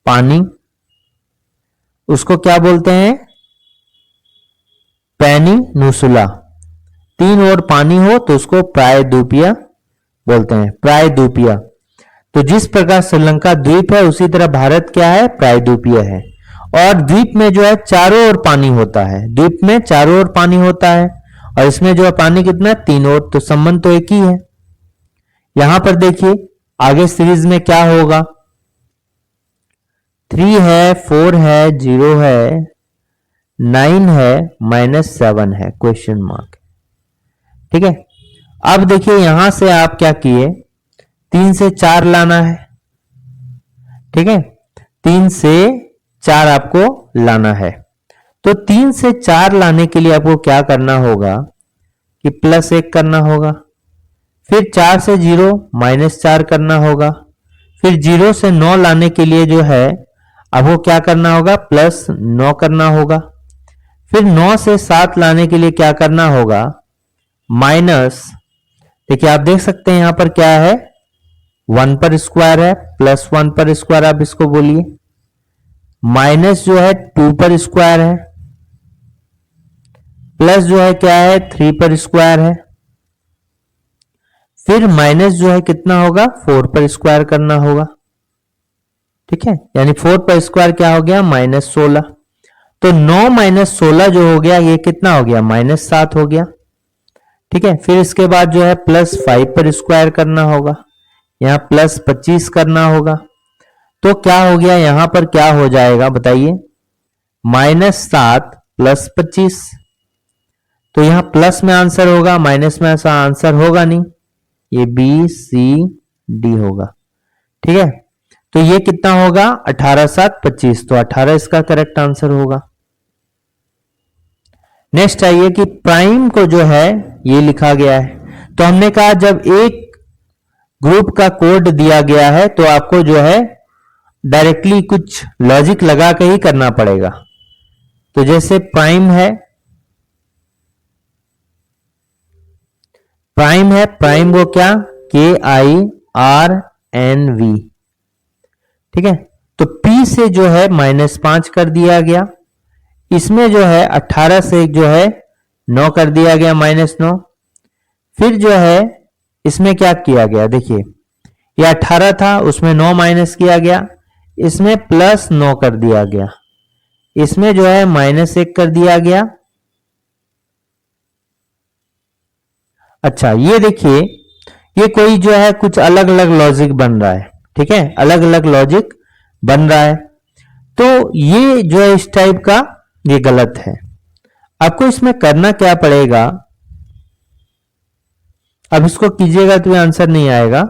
पानी, उसको क्या बोलते हैं, पेनिनसुला। तीन ओर पानी हो तो उसको प्रायद्वीपीय बोलते हैं, प्रायद्वीपीय। तो जिस प्रकार श्रीलंका द्वीप है, उसी तरह भारत क्या है, प्रायद्वीपीय है। और द्वीप में जो है चारों ओर पानी होता है, द्वीप में चारों ओर पानी होता है, और इसमें जो है पानी कितना है, तीन ओर। तो संबंध तो एक ही है। यहां पर देखिए आगे सीरीज में क्या होगा, 3 है, 4 है, 0 है, 9 है, -7 है, क्वेश्चन मार्क, ठीक है। अब देखिए यहां से आप क्या किए, 3 से 4 लाना है, ठीक है, 3 से 4 आपको लाना है। तो 3 से 4 लाने के लिए आपको क्या करना होगा कि +1 करना होगा, फिर 4 से 0 -4 करना होगा, फिर 0 से 9 लाने के लिए जो है आपको क्या करना होगा, +9 करना होगा, फिर 9 से 7 लाने के लिए क्या करना होगा, माइनस, देखिए आप देख सकते हैं यहां पर क्या है, 1 पर स्क्वायर है, +1 पर स्क्वायर आप इसको बोलिए, माइनस जो है 2 पर स्क्वायर है, प्लस जो है क्या है, 3 पर स्क्वायर है, फिर माइनस जो है कितना होगा, 4 पर स्क्वायर करना होगा, ठीक है। यानी 4 पर स्क्वायर क्या हो गया, -16। तो 9 - 16 जो हो गया, ये कितना हो गया, -7 हो गया, ठीक है। फिर इसके बाद जो है +5 पर स्क्वायर करना होगा, यहां +25 करना होगा। तो क्या हो गया, यहां पर क्या हो जाएगा बताइए, -7 + 25। तो यहां प्लस में आंसर होगा, माइनस में ऐसा आंसर होगा नहीं, ये BCD होगा, ठीक है। तो ये कितना होगा, 18 × 7 = 25, तो 18 इसका करेक्ट आंसर होगा। नेक्स्ट आइए कि प्राइम को जो है ये लिखा गया है। तो हमने कहा जब एक ग्रुप का कोड दिया गया है तो आपको जो है डायरेक्टली कुछ लॉजिक लगा के ही करना पड़ेगा। तो जैसे प्राइम है, प्राइम को क्या, KIRNV, ठीक है। तो P से जो है -5 कर दिया गया, इसमें जो है 18 से जो है 9 कर दिया गया, -9। फिर जो है इसमें क्या किया गया, देखिए ये 18 था, उसमें 9 माइनस किया गया, इसमें +9 कर दिया गया, इसमें जो है -1 कर दिया गया। अच्छा ये देखिए, ये कोई जो है कुछ अलग अलग लॉजिक बन रहा है, ठीक है, अलग अलग लॉजिक बन रहा है। तो ये जो है इस टाइप का ये गलत है। आपको इसमें करना क्या पड़ेगा, अब इसको कीजिएगा तो आंसर नहीं आएगा।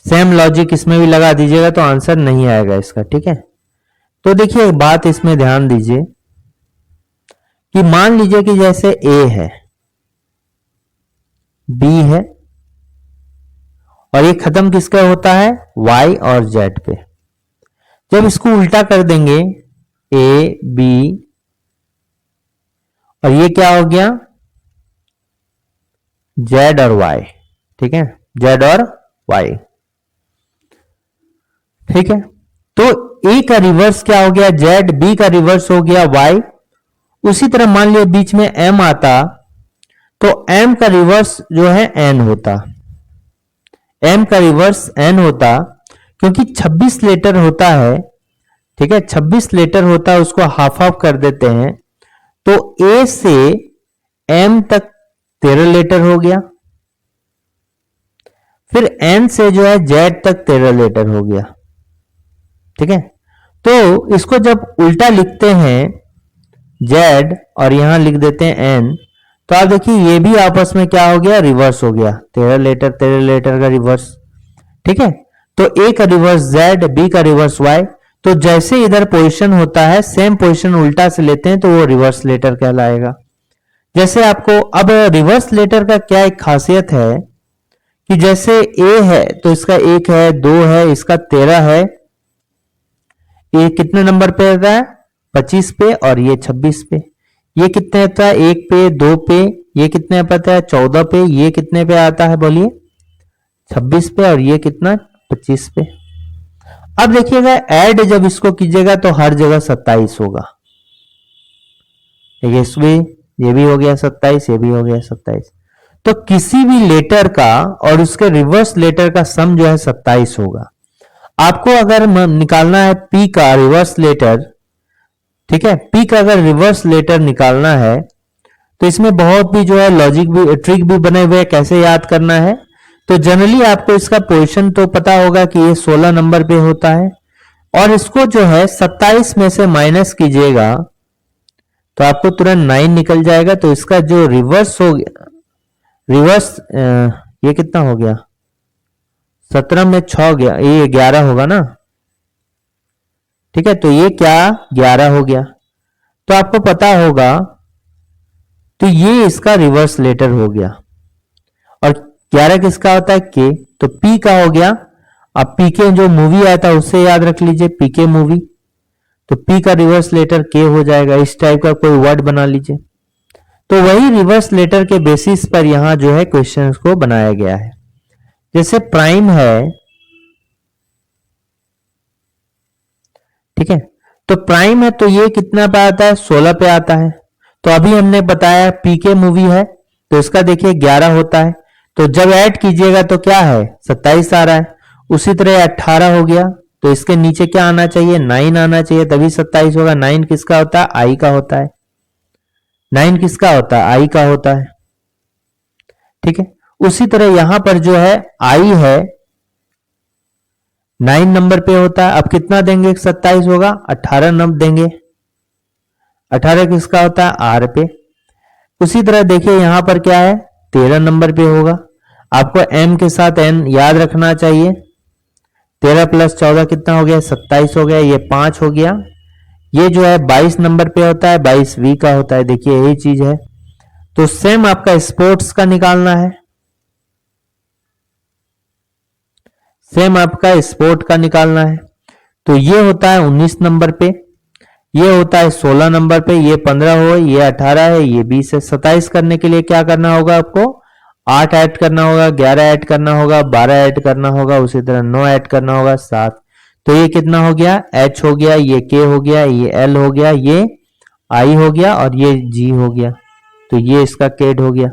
सेम लॉजिक इसमें भी लगा दीजिएगा तो आंसर नहीं आएगा इसका, ठीक है। तो देखिए एक बात इसमें ध्यान दीजिए कि मान लीजिए कि जैसे ए है, बी है, और ये खत्म किसका होता है, वाई और जेड पे। जब इसको उल्टा कर देंगे, ए बी, और ये क्या हो गया, जेड और वाई, ठीक है, जेड और वाई, ठीक है। तो ए का रिवर्स क्या हो गया, जेड, बी का रिवर्स हो गया वाई। उसी तरह मान लिया बीच में एम आता, तो एम का रिवर्स जो है एन होता, एम का रिवर्स एन होता, क्योंकि 26 लेटर होता है, ठीक है, 26 लेटर होता है, उसको हाफ हाफ कर देते हैं, तो ए से एम तक 13 लेटर हो गया, फिर एन से जो है जेड तक 13 लेटर हो गया, ठीक है। तो इसको जब उल्टा लिखते हैं जेड और यहां लिख देते हैं एन, तो आप देखिए ये भी आपस में क्या हो गया, रिवर्स हो गया, 13 लेटर का रिवर्स, ठीक है। तो ए का रिवर्स जेड, बी का रिवर्स वाई, तो जैसे इधर पोजीशन होता है सेम पोजीशन उल्टा से लेते हैं तो वो रिवर्स लेटर कहलाएगा। जैसे आपको अब रिवर्स लेटर का क्या एक खासियत है कि जैसे ए है तो इसका 1 है, 2 है, इसका 13 है, ये कितने नंबर पे आता है, 25 पे, और ये 26 पे। ये कितने आता है, 1 पे, 2 पे, ये कितने पे आता है, 14 पे, ये कितने पे आता है बोलिए, 26 पे, और ये कितना, 25 पे। अब देखिएगा ऐड जब इसको कीजिएगा तो हर जगह 27 होगा, ठीक है, इसमें ये भी हो गया 27, ये भी हो गया 27। तो किसी भी लेटर का और उसके रिवर्स लेटर का सम जो है 27 होगा। आपको अगर निकालना है पी का रिवर्स लेटर, ठीक है, पी का अगर रिवर्स लेटर निकालना है तो इसमें बहुत भी जो है लॉजिक भी, ट्रिक भी बने हुए हैं कैसे याद करना है। तो जनरली आपको इसका पोजीशन तो पता होगा कि ये 16 नंबर पे होता है, और इसको जो है 27 में से माइनस कीजिएगा तो आपको तुरंत 9 निकल जाएगा। तो इसका जो रिवर्स हो गया, रिवर्स ये कितना हो गया, 17 में 6 गया, ये 11 होगा ना, ठीक है। तो ये क्या 11 हो गया, तो आपको पता होगा, तो ये इसका रिवर्स लेटर हो गया। और 11 किसका होता है, के, तो पी का हो गया। अब पी के जो मूवी आया था उससे याद रख लीजिए, पीके मूवी, तो पी का रिवर्स लेटर के हो जाएगा। इस टाइप का कोई वर्ड बना लीजिए। तो वही रिवर्स लेटर के बेसिस पर यहां जो है क्वेश्चन को बनाया गया है। जैसे प्राइम है, ठीक है, तो प्राइम है तो ये कितना पे आता है, 16 पे आता है। तो अभी हमने बताया पीके मूवी है तो इसका देखिए 11 होता है, तो जब ऐड कीजिएगा तो क्या है 27 आ रहा है। उसी तरह 18 हो गया तो इसके नीचे क्या आना चाहिए, 9 आना चाहिए, तभी 27 होगा। 9 किसका होता है, आई का होता है। 9 किसका होता है, आई का होता है, ठीक है। उसी तरह यहां पर जो है आई है 9 नंबर पे होता है। अब कितना देंगे, 27 होगा, 18 नंबर देंगे। 18 किसका होता है, आर पे। उसी तरह देखिए यहां पर क्या है, 13 नंबर पे होगा। आपको एम के साथ एन याद रखना चाहिए। 13 प्लस 14 कितना हो गया, 27 हो गया। ये 5 हो गया। ये जो है 22 नंबर पे होता है, 22 वी का होता है। देखिए यही चीज है। तो सेम आपका स्पोर्ट्स का निकालना है, सेम आपका स्पोर्ट का निकालना है। तो ये होता है 19 नंबर पे, ये होता है 16 नंबर पे, ये 15 हो, ये 18 है, ये 20 है। 27 करने के लिए क्या करना होगा आपको, 8 ऐड करना होगा, 11 ऐड करना होगा, 12 ऐड करना होगा, उसी तरह 9 ऐड करना होगा, 7। तो ये कितना हो गया, एच हो गया, ये के हो गया, ये एल हो गया, ये आई हो गया, और ये जी हो गया। तो ये इसका केड हो गया।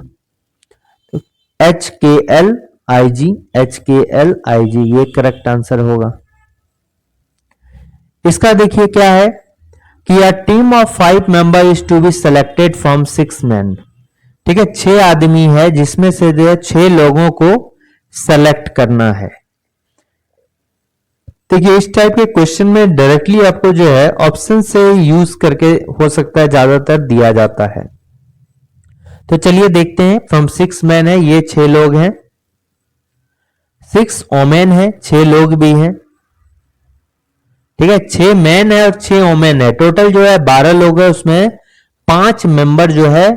तो एच के एल आई जी, एच के एल आई जी, ये करेक्ट आंसर होगा। इसका देखिए क्या है कि a team of 5 member is to be selected from 6 man, ठीक है, 6 आदमी है जिसमें से जो है 6 लोगों को सेलेक्ट करना है। देखिए इस टाइप के क्वेश्चन में डायरेक्टली आपको जो है ऑप्शन से यूज करके हो सकता है ज्यादातर दिया जाता है। तो चलिए देखते हैं, फ्रॉम 6 मैन है, ये 6 लोग हैं। 6 ओमेन है, 6 लोग भी हैं, ठीक है, 6 मैन है और 6 ओमेन है, टोटल जो है 12 लोग है, उसमें 5 मेंबर जो है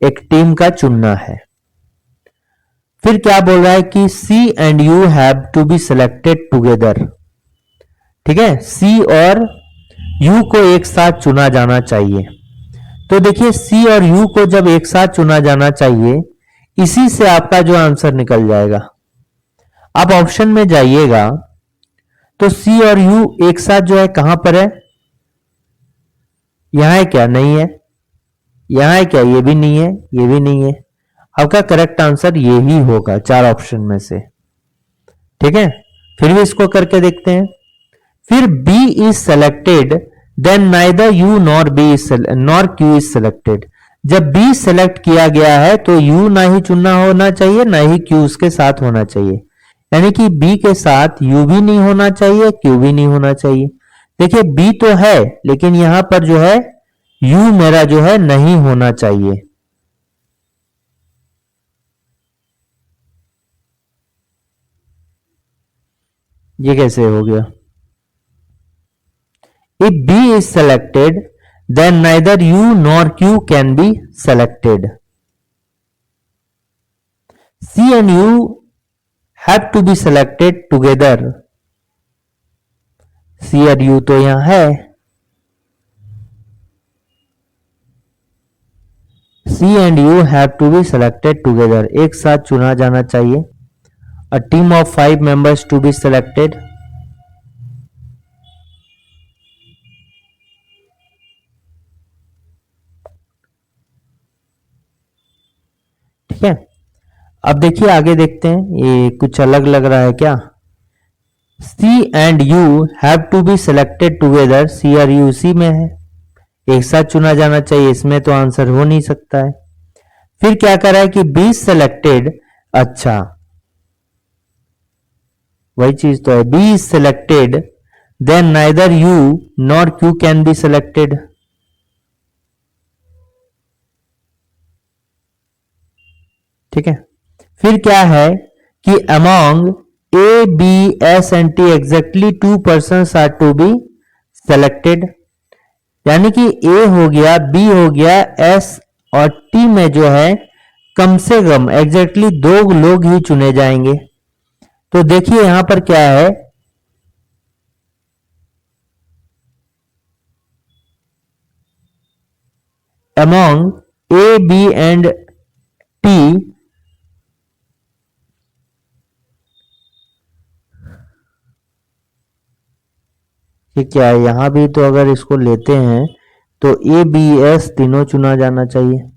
एक टीम का चुनना है। फिर क्या बोल रहा है कि C and you have to be selected together, ठीक है, सी और यू को एक साथ चुना जाना चाहिए। तो देखिए सी और यू को जब एक साथ चुना जाना चाहिए, इसी से आपका जो आंसर निकल जाएगा। आप ऑप्शन में जाइएगा तो सी और यू एक साथ जो है कहां पर है, यहां है क्या, नहीं है, यहां है क्या, ये भी नहीं है, ये भी नहीं है, आपका करेक्ट आंसर ये ही होगा 4 ऑप्शन में से, ठीक है। फिर भी इसको करके देखते हैं। फिर B is selected then neither U nor B nor Q is selected. जब B सेलेक्ट किया गया है तो U ना ही चुनना होना चाहिए, ना ही Q उसके साथ होना चाहिए, यानी कि B के साथ U भी नहीं होना चाहिए, Q भी नहीं होना चाहिए। देखिए B तो है लेकिन यहां पर जो है U मेरा जो है नहीं होना चाहिए। ये कैसे हो गया? If B is selected, then neither U nor Q can be selected. C and U have to be selected together. C और U तो यहां है, C and U have to be selected together. एक साथ चुना जाना चाहिए। A team of 5 members to be selected. ठीक है, अब देखिए आगे देखते हैं, ये कुछ अलग लग रहा है क्या। C and U have to be selected together. C और U C में है, एक साथ चुना जाना चाहिए, इसमें तो आंसर हो नहीं सकता है। फिर क्या कर रहा है कि B selected, अच्छा वही चीज तो है, B is selected then neither U nor Q can be selected. ठीक है, फिर क्या है कि among A, B, S and T exactly 2 persons are to be selected, यानी कि A हो गया, B हो गया, S और T में जो है कम से कम एग्जैक्टली 2 लोग ही चुने जाएंगे। तो देखिए यहां पर क्या है, among A, B and T ये क्या है, यहां भी तो अगर इसको लेते हैं तो A, B, S तीनों चुना जाना चाहिए।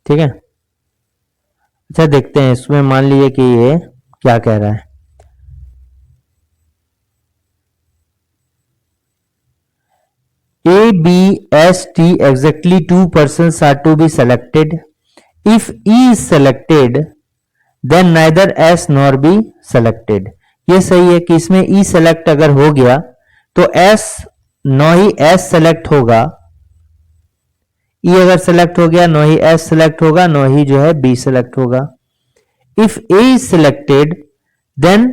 ठीक है, अच्छा देखते हैं इसमें, मान लीजिए कि ये क्या कह रहा है, A, B, S, T exactly 2 persons are to be selected. If E is selected, then neither S nor B selected. ये सही है कि इसमें E select अगर हो गया तो S न ही S select होगा, E अगर select हो गया न ही S select होगा, न ही जो है B select होगा। If A is selected, then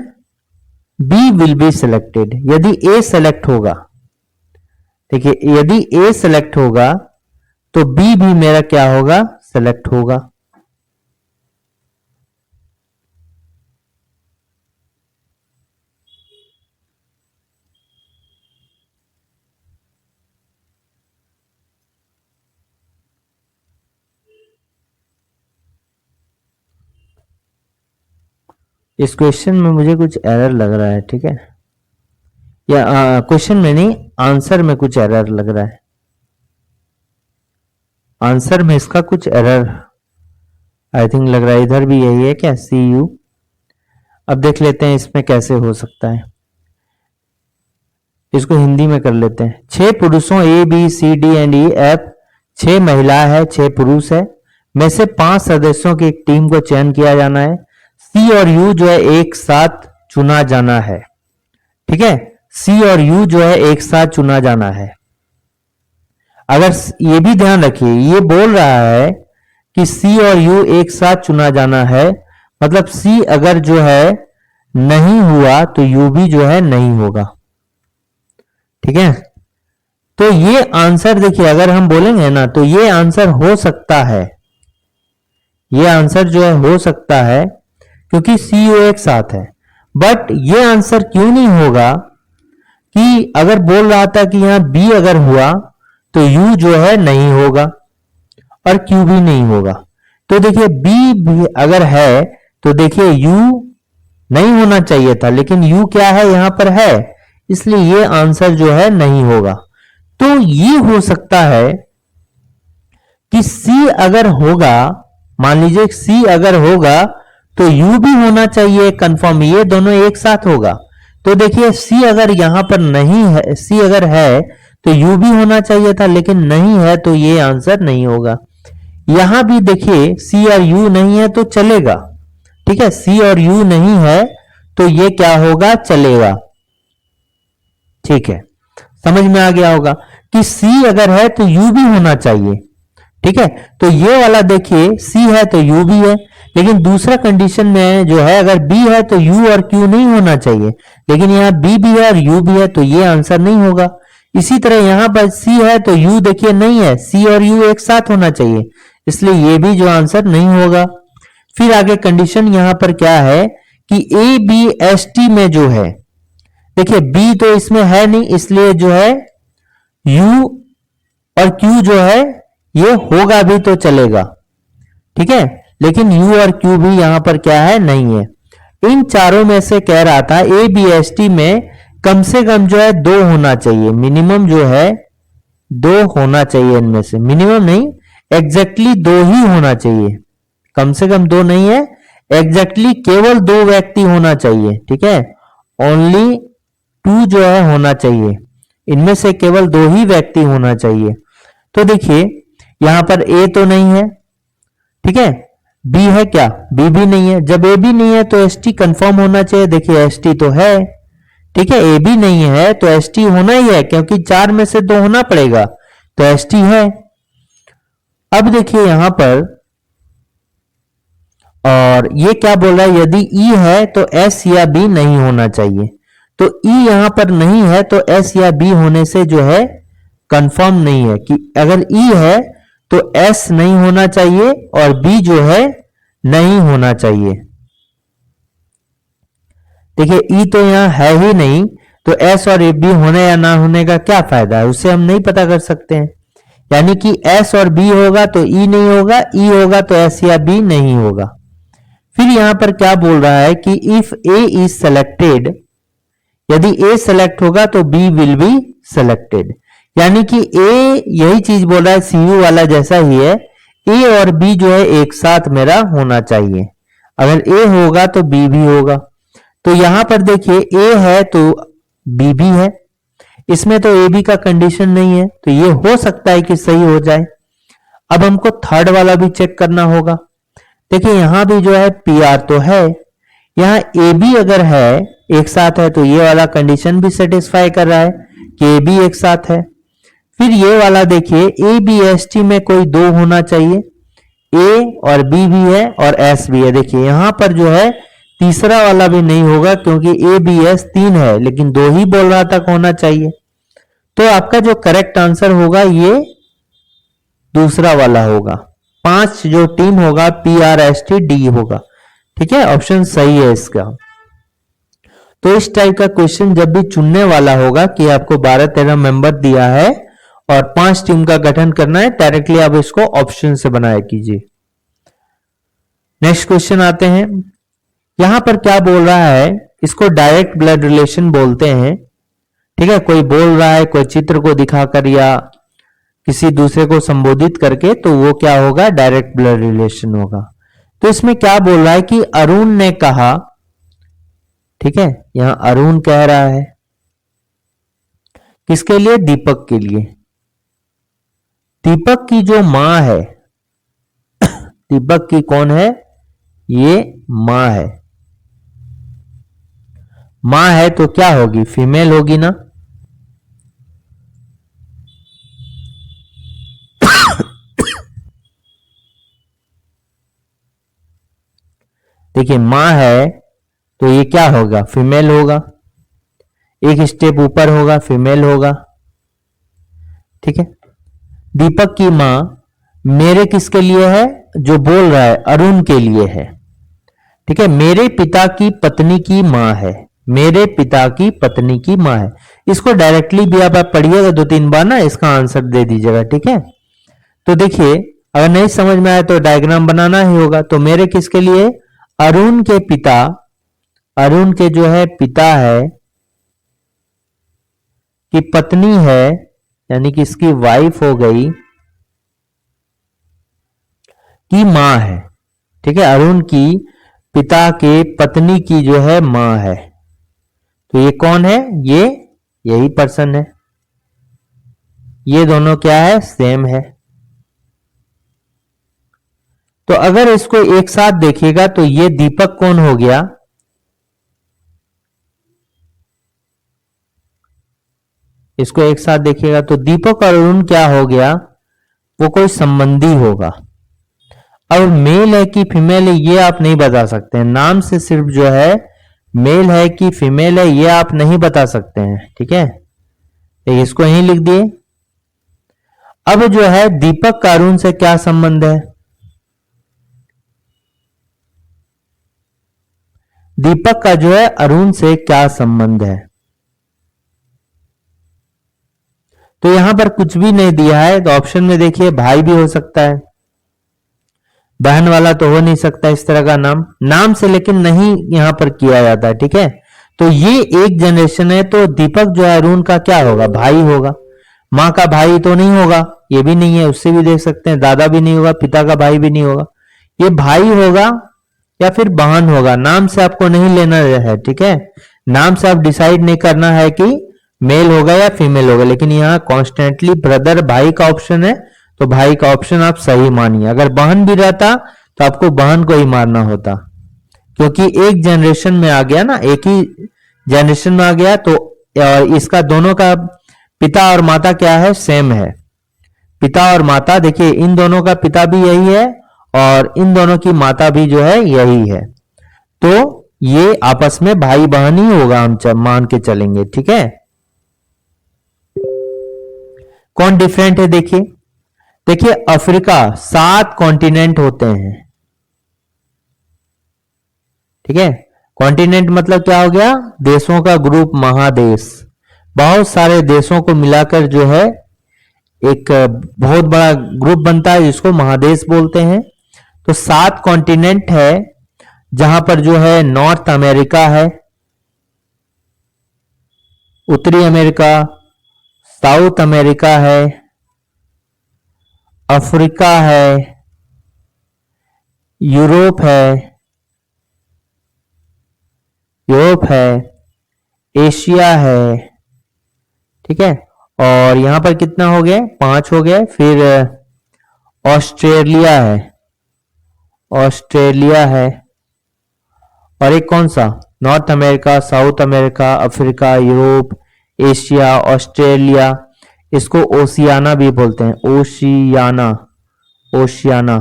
B will be selected. यदि A select होगा, देखिए यदि A सेलेक्ट होगा तो B भी मेरा क्या होगा, सेलेक्ट होगा। इस क्वेश्चन में मुझे कुछ एरर लग रहा है, ठीक है, या क्वेश्चन में नहीं, आंसर में कुछ एरर लग रहा है, आंसर में इसका कुछ एरर आई थिंक लग रहा है। इधर भी यही है क्या, सी यू। अब देख लेते हैं इसमें कैसे हो सकता है, इसको हिंदी में कर लेते हैं। 6 पुरुषों A, B, C, D and E, F, 6 महिला है, 6 पुरुष है, में से 5 सदस्यों की एक टीम को चयन किया जाना है। C और U जो है एक साथ चुना जाना है। ठीक है, सी और यू जो है एक साथ चुना जाना है। अगर ये भी ध्यान रखिए, ये बोल रहा है कि सी और यू एक साथ चुना जाना है, मतलब सी अगर जो है नहीं हुआ तो यू भी जो है नहीं होगा। ठीक है, तो ये आंसर देखिए, अगर हम बोलेंगे ना तो ये आंसर हो सकता है, ये आंसर जो है हो सकता है क्योंकि सी यू एक साथ है। बट ये आंसर क्यों नहीं होगा कि अगर बोल रहा था कि यहां बी अगर हुआ तो यू जो है नहीं होगा और क्यू भी नहीं होगा। तो देखिए बी भी अगर है तो देखिए यू नहीं होना चाहिए था, लेकिन यू क्या है यहां पर है, इसलिए ये आंसर जो है नहीं होगा। तो ये हो सकता है कि सी अगर होगा, मान लीजिए सी अगर होगा तो यू भी होना चाहिए कंफर्म, ये दोनों एक साथ होगा। तो देखिए सी अगर यहां पर नहीं है, सी अगर है तो यू भी होना चाहिए था, लेकिन नहीं है तो ये आंसर नहीं होगा। यहां भी देखिए सी और यू नहीं है तो चलेगा। ठीक है, सी और यू नहीं है तो ये क्या होगा, चलेगा। ठीक है, समझ में आ गया होगा कि सी अगर है तो यू भी होना चाहिए। ठीक है, तो ये वाला देखिए सी है तो यू भी है, लेकिन दूसरा कंडीशन में जो है अगर बी है तो यू और क्यू नहीं होना चाहिए, लेकिन यहाँ बी भी है और यू भी है तो ये आंसर नहीं होगा। इसी तरह यहां पर सी है तो यू देखिए नहीं है, सी और यू एक साथ होना चाहिए, इसलिए ये भी जो आंसर नहीं होगा। फिर आगे कंडीशन यहां पर क्या है कि ए बी एस टी में जो है, देखिए बी तो इसमें है नहीं, इसलिए जो है यू और क्यू जो है ये होगा भी तो चलेगा। ठीक है, लेकिन यू और क्यू भी यहां पर क्या है, नहीं है। इन चारों में से कह रहा था ए बी एस टी में कम से कम जो है 2 होना चाहिए, मिनिमम जो है 2 होना चाहिए, इनमें से मिनिमम नहीं एग्जैक्टली 2 ही होना चाहिए, कम से कम 2 नहीं है, एग्जैक्टली केवल 2 व्यक्ति होना चाहिए। ठीक है, ओनली 2 जो है होना चाहिए, इनमें से केवल 2 ही व्यक्ति होना चाहिए। तो देखिए यहां पर ए तो नहीं है, ठीक है, बी है क्या, बी भी नहीं है। जब ए भी नहीं है तो एस टी कंफर्म होना चाहिए, देखिए एस टी तो है। ठीक है, ए भी नहीं है तो एस टी होना ही है, क्योंकि 4 में से 2 होना पड़ेगा, तो एस टी है। अब देखिए यहां पर, और ये क्या बोल रहा है, यदि ई है तो एस या बी नहीं होना चाहिए। तो ई यहां पर नहीं है तो एस या बी होने से जो है कंफर्म नहीं है, कि अगर ई है तो एस नहीं होना चाहिए और बी जो है नहीं होना चाहिए। देखिए ई तो यहां है ही नहीं, तो एस और बी होने या ना होने का क्या फायदा है, उसे हम नहीं पता कर सकते हैं। यानी कि एस और बी होगा तो ई नहीं होगा, ई होगा तो एस या बी नहीं होगा। फिर यहां पर क्या बोल रहा है कि इफ ए इज सेलेक्टेड, यदि ए सेलेक्ट होगा तो बी विल बी सेलेक्टेड। यानी कि ए यही चीज बोल रहा है, सीयू वाला जैसा ही है, ए और बी जो है एक साथ मेरा होना चाहिए। अगर ए होगा तो बी भी होगा। तो यहां पर देखिए ए है तो बी भी है, इसमें तो ए बी का कंडीशन नहीं है, तो ये हो सकता है कि सही हो जाए। अब हमको थर्ड वाला भी चेक करना होगा। देखिए यहां भी जो है पी आर तो है, यहां ए बी अगर है एक साथ है तो ये वाला कंडीशन भी सेटिस्फाई कर रहा है कि ए बी एक साथ है। फिर ये वाला देखिए ए बी एस टी में कोई 2 होना चाहिए, ए और बी भी है और एस भी है। देखिए यहां पर जो है तीसरा वाला भी नहीं होगा, क्योंकि ए बी एस 3 है लेकिन 2 ही बोल रहा था होना चाहिए। तो आपका जो करेक्ट आंसर होगा ये दूसरा वाला होगा, 5 जो टीम होगा P R S T D होगा। ठीक है, ऑप्शन सही है इसका। तो इस टाइप का क्वेश्चन जब भी चुनने वाला होगा कि आपको 12-13 मेंबर दिया है और 5 टीम का गठन करना है, डायरेक्टली आप इसको ऑप्शन से बनाया कीजिए। नेक्स्ट क्वेश्चन आते हैं। यहां पर क्या बोल रहा है, इसको डायरेक्ट ब्लड रिलेशन बोलते हैं। ठीक है, कोई बोल रहा है कोई चित्र को दिखाकर या किसी दूसरे को संबोधित करके, तो वो क्या होगा, डायरेक्ट ब्लड रिलेशन होगा। तो इसमें क्या बोल रहा है कि अरुण ने कहा, ठीक है, यहां अरुण कह रहा है किसके लिए, दीपक के लिए। दीपक की जो मां है दीपक की कौन है, ये मां है। माँ है तो क्या होगी, फीमेल होगी ना। देखिए माँ है तो ये क्या होगा, फीमेल होगा, एक स्टेप ऊपर होगा, फीमेल होगा। ठीक है। दीपक की माँ मेरे किसके लिए है, जो बोल रहा है अरुण के लिए है। ठीक है, मेरे पिता की पत्नी की माँ है, मेरे पिता की पत्नी की माँ है। इसको डायरेक्टली भी आप पढ़िएगा 2-3 बार ना, इसका आंसर दे दीजिएगा। ठीक है, तो देखिए अगर नहीं समझ में आए तो डायग्राम बनाना ही होगा। तो मेरे किसके लिए, अरुण के पिता, अरुण के जो है पिता है कि पत्नी है, यानी कि इसकी वाइफ हो गई, की मां है। ठीक है, अरुण की पिता के पत्नी की जो है मां है। तो ये कौन है, ये यही पर्सन है। ये दोनों क्या है, सेम है। तो अगर इसको एक साथ देखिएगा तो ये दीपक कौन हो गया, इसको एक साथ देखिएगा तो दीपक और अरुण क्या हो गया, वो कोई संबंधी होगा। अब मेल है कि फीमेल है ये आप नहीं बता सकते हैं, नाम से सिर्फ जो है मेल है कि फीमेल है ये आप नहीं बता सकते हैं। ठीक है, तो इसको यहीं लिख दिए। अब जो है दीपक का अरुण से क्या संबंध है, दीपक का जो है अरुण से क्या संबंध है। तो यहां पर कुछ भी नहीं दिया है, तो ऑप्शन में देखिए भाई भी हो सकता है, बहन वाला तो हो नहीं सकता इस तरह का नाम, नाम से लेकिन नहीं यहां पर किया जाता है। ठीक है, तो ये एक जनरेशन है, तो दीपक जो है अरुण का क्या होगा, भाई होगा। माँ का भाई तो नहीं होगा, ये भी नहीं है, उससे भी देख सकते हैं, दादा भी नहीं होगा, पिता का भाई भी नहीं होगा, ये भाई होगा या फिर बहन होगा। नाम से आपको नहीं लेना है। ठीक है, नाम से आप डिसाइड नहीं करना है कि मेल होगा या फीमेल होगा, लेकिन यहाँ कॉन्स्टेंटली ब्रदर भाई का ऑप्शन है, तो भाई का ऑप्शन आप सही मानिए। अगर बहन भी रहता तो आपको बहन को ही मारना होता, क्योंकि एक जनरेशन में आ गया ना, एक ही जनरेशन में आ गया। तो और इसका दोनों का पिता और माता क्या है, सेम है। पिता और माता देखिए, इन दोनों का पिता भी यही है और इन दोनों की माता भी जो है यही है, तो ये आपस में भाई बहन ही होगा, हम मान के चलेंगे। ठीक है, कौन डिफरेंट है देखिए, देखिए अफ्रीका 7 कॉन्टिनेंट होते हैं। ठीक है, कॉन्टिनेंट मतलब क्या हो गया, देशों का ग्रुप, महादेश। बहुत सारे देशों को मिलाकर जो है एक बहुत बड़ा ग्रुप बनता है, जिसको महादेश बोलते हैं। तो 7 कॉन्टिनेंट है, जहां पर जो है नॉर्थ अमेरिका है, उत्तरी अमेरिका, साउथ अमेरिका है, अफ्रीका है, यूरोप है, यूरोप है, एशिया है। ठीक है, और यहां पर कितना हो गया, 5 हो गए। फिर ऑस्ट्रेलिया है, ऑस्ट्रेलिया है, और एक कौन सा, north America, south America, Africa, Europe, Asia, Australia. इसको ओशियाना भी बोलते हैं, ओशियाना, ओशियाना।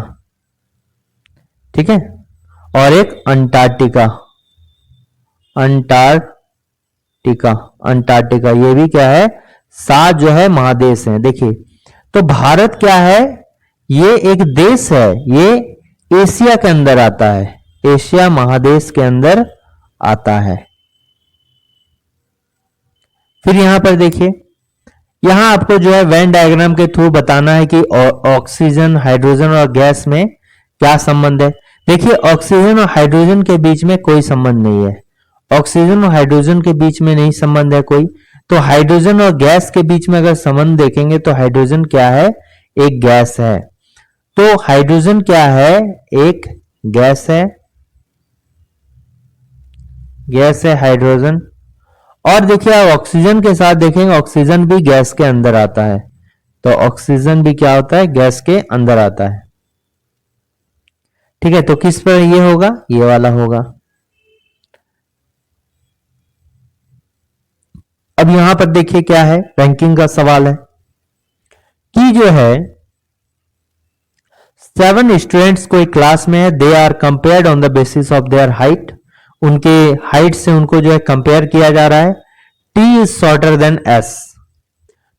ठीक है, और एक अंटार्कटिका, अंटार्कटिका, अंटार्कटिका, ये भी क्या है, 7 जो है महादेश हैं। देखिए तो भारत क्या है, ये एक देश है, ये एशिया के अंदर आता है, एशिया महादेश के अंदर आता है। फिर यहां पर देखिए, यहां आपको जो है वेन डायग्राम के थ्रू बताना है कि ऑक्सीजन, हाइड्रोजन और गैस में क्या संबंध है। देखिए ऑक्सीजन और हाइड्रोजन के बीच में कोई संबंध नहीं है, ऑक्सीजन और हाइड्रोजन के बीच में नहीं संबंध है कोई। तो हाइड्रोजन और गैस के बीच में अगर संबंध देखेंगे तो हाइड्रोजन क्या है, एक गैस है। तो हाइड्रोजन क्या है, एक गैस है, गैस है हाइड्रोजन। और देखिए आप ऑक्सीजन के साथ देखेंगे, ऑक्सीजन भी गैस के अंदर आता है, तो ऑक्सीजन भी क्या होता है, गैस के अंदर आता है। ठीक है, तो किस पर ये होगा, ये वाला होगा। अब यहां पर देखिए क्या है, रैंकिंग का सवाल है कि जो है 7 स्टूडेंट्स कोई क्लास में है, they are compared on the basis of their height, उनके हाइट से उनको जो है कंपेयर किया जा रहा है। T is shorter than S,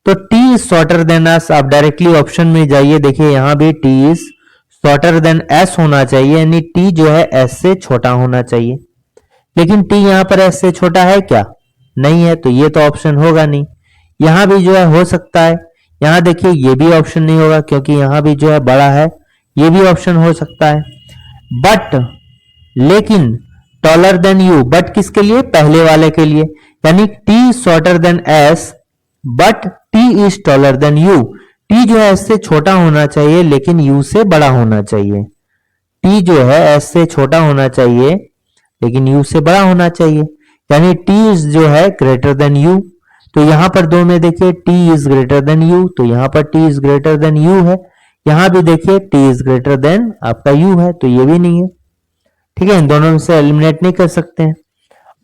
तो T is shorter than S, आप डायरेक्टली ऑप्शन में जाइए, देखिए यहां भी T is shorter than S होना चाहिए, यानी टी जो है एस से छोटा होना चाहिए। लेकिन टी यहां पर एस से छोटा है क्या? नहीं है, तो ये तो ऑप्शन होगा नहीं। यहां भी जो है हो सकता है, यहां देखिए ये भी ऑप्शन नहीं होगा क्योंकि यहां भी जो है बड़ा है, ये भी ऑप्शन हो सकता है। बट लेकिन टॉलर देन यू, बट किसके लिए? पहले वाले के लिए, यानी T shorter than S but T is taller than you. T जो है एस से छोटा होना चाहिए लेकिन यू से बड़ा होना चाहिए। टी जो है एस से छोटा होना चाहिए लेकिन यू से बड़ा होना चाहिए, यानी टी इज जो है ग्रेटर देन यू। तो यहां पर दो में देखिए T is greater than you, तो यहां पर T is greater than you है, यहां भी देखिए टी इज ग्रेटर देन आपका यू है, तो ये भी नहीं है। ठीक है, इन दोनों में से एलिमिनेट नहीं कर सकते हैं।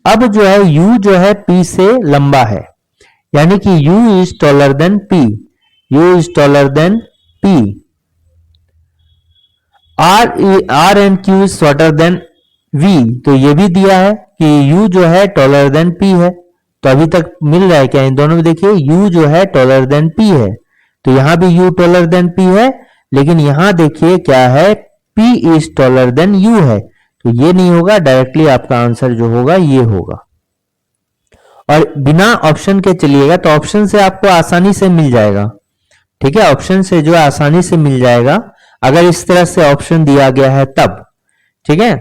अब जो है u जो है p से लंबा है, यानी कि u is taller than p, u is taller than p। r and q is shorter then v, तो ये भी दिया है कि u जो है टॉलर देन p है, तो अभी तक मिल रहा है क्या? इन दोनों में देखिए u जो है टॉलर देन p है, तो यहां भी u टॉलर देन p है, लेकिन यहां देखिए क्या है, p is taller than u है, तो ये नहीं होगा। डायरेक्टली आपका आंसर जो होगा ये होगा। और बिना ऑप्शन के चलिएगा तो ऑप्शन से आपको आसानी से मिल जाएगा। ठीक है, ऑप्शन से जो है आसानी से मिल जाएगा अगर इस तरह से ऑप्शन दिया गया है तब। ठीक है,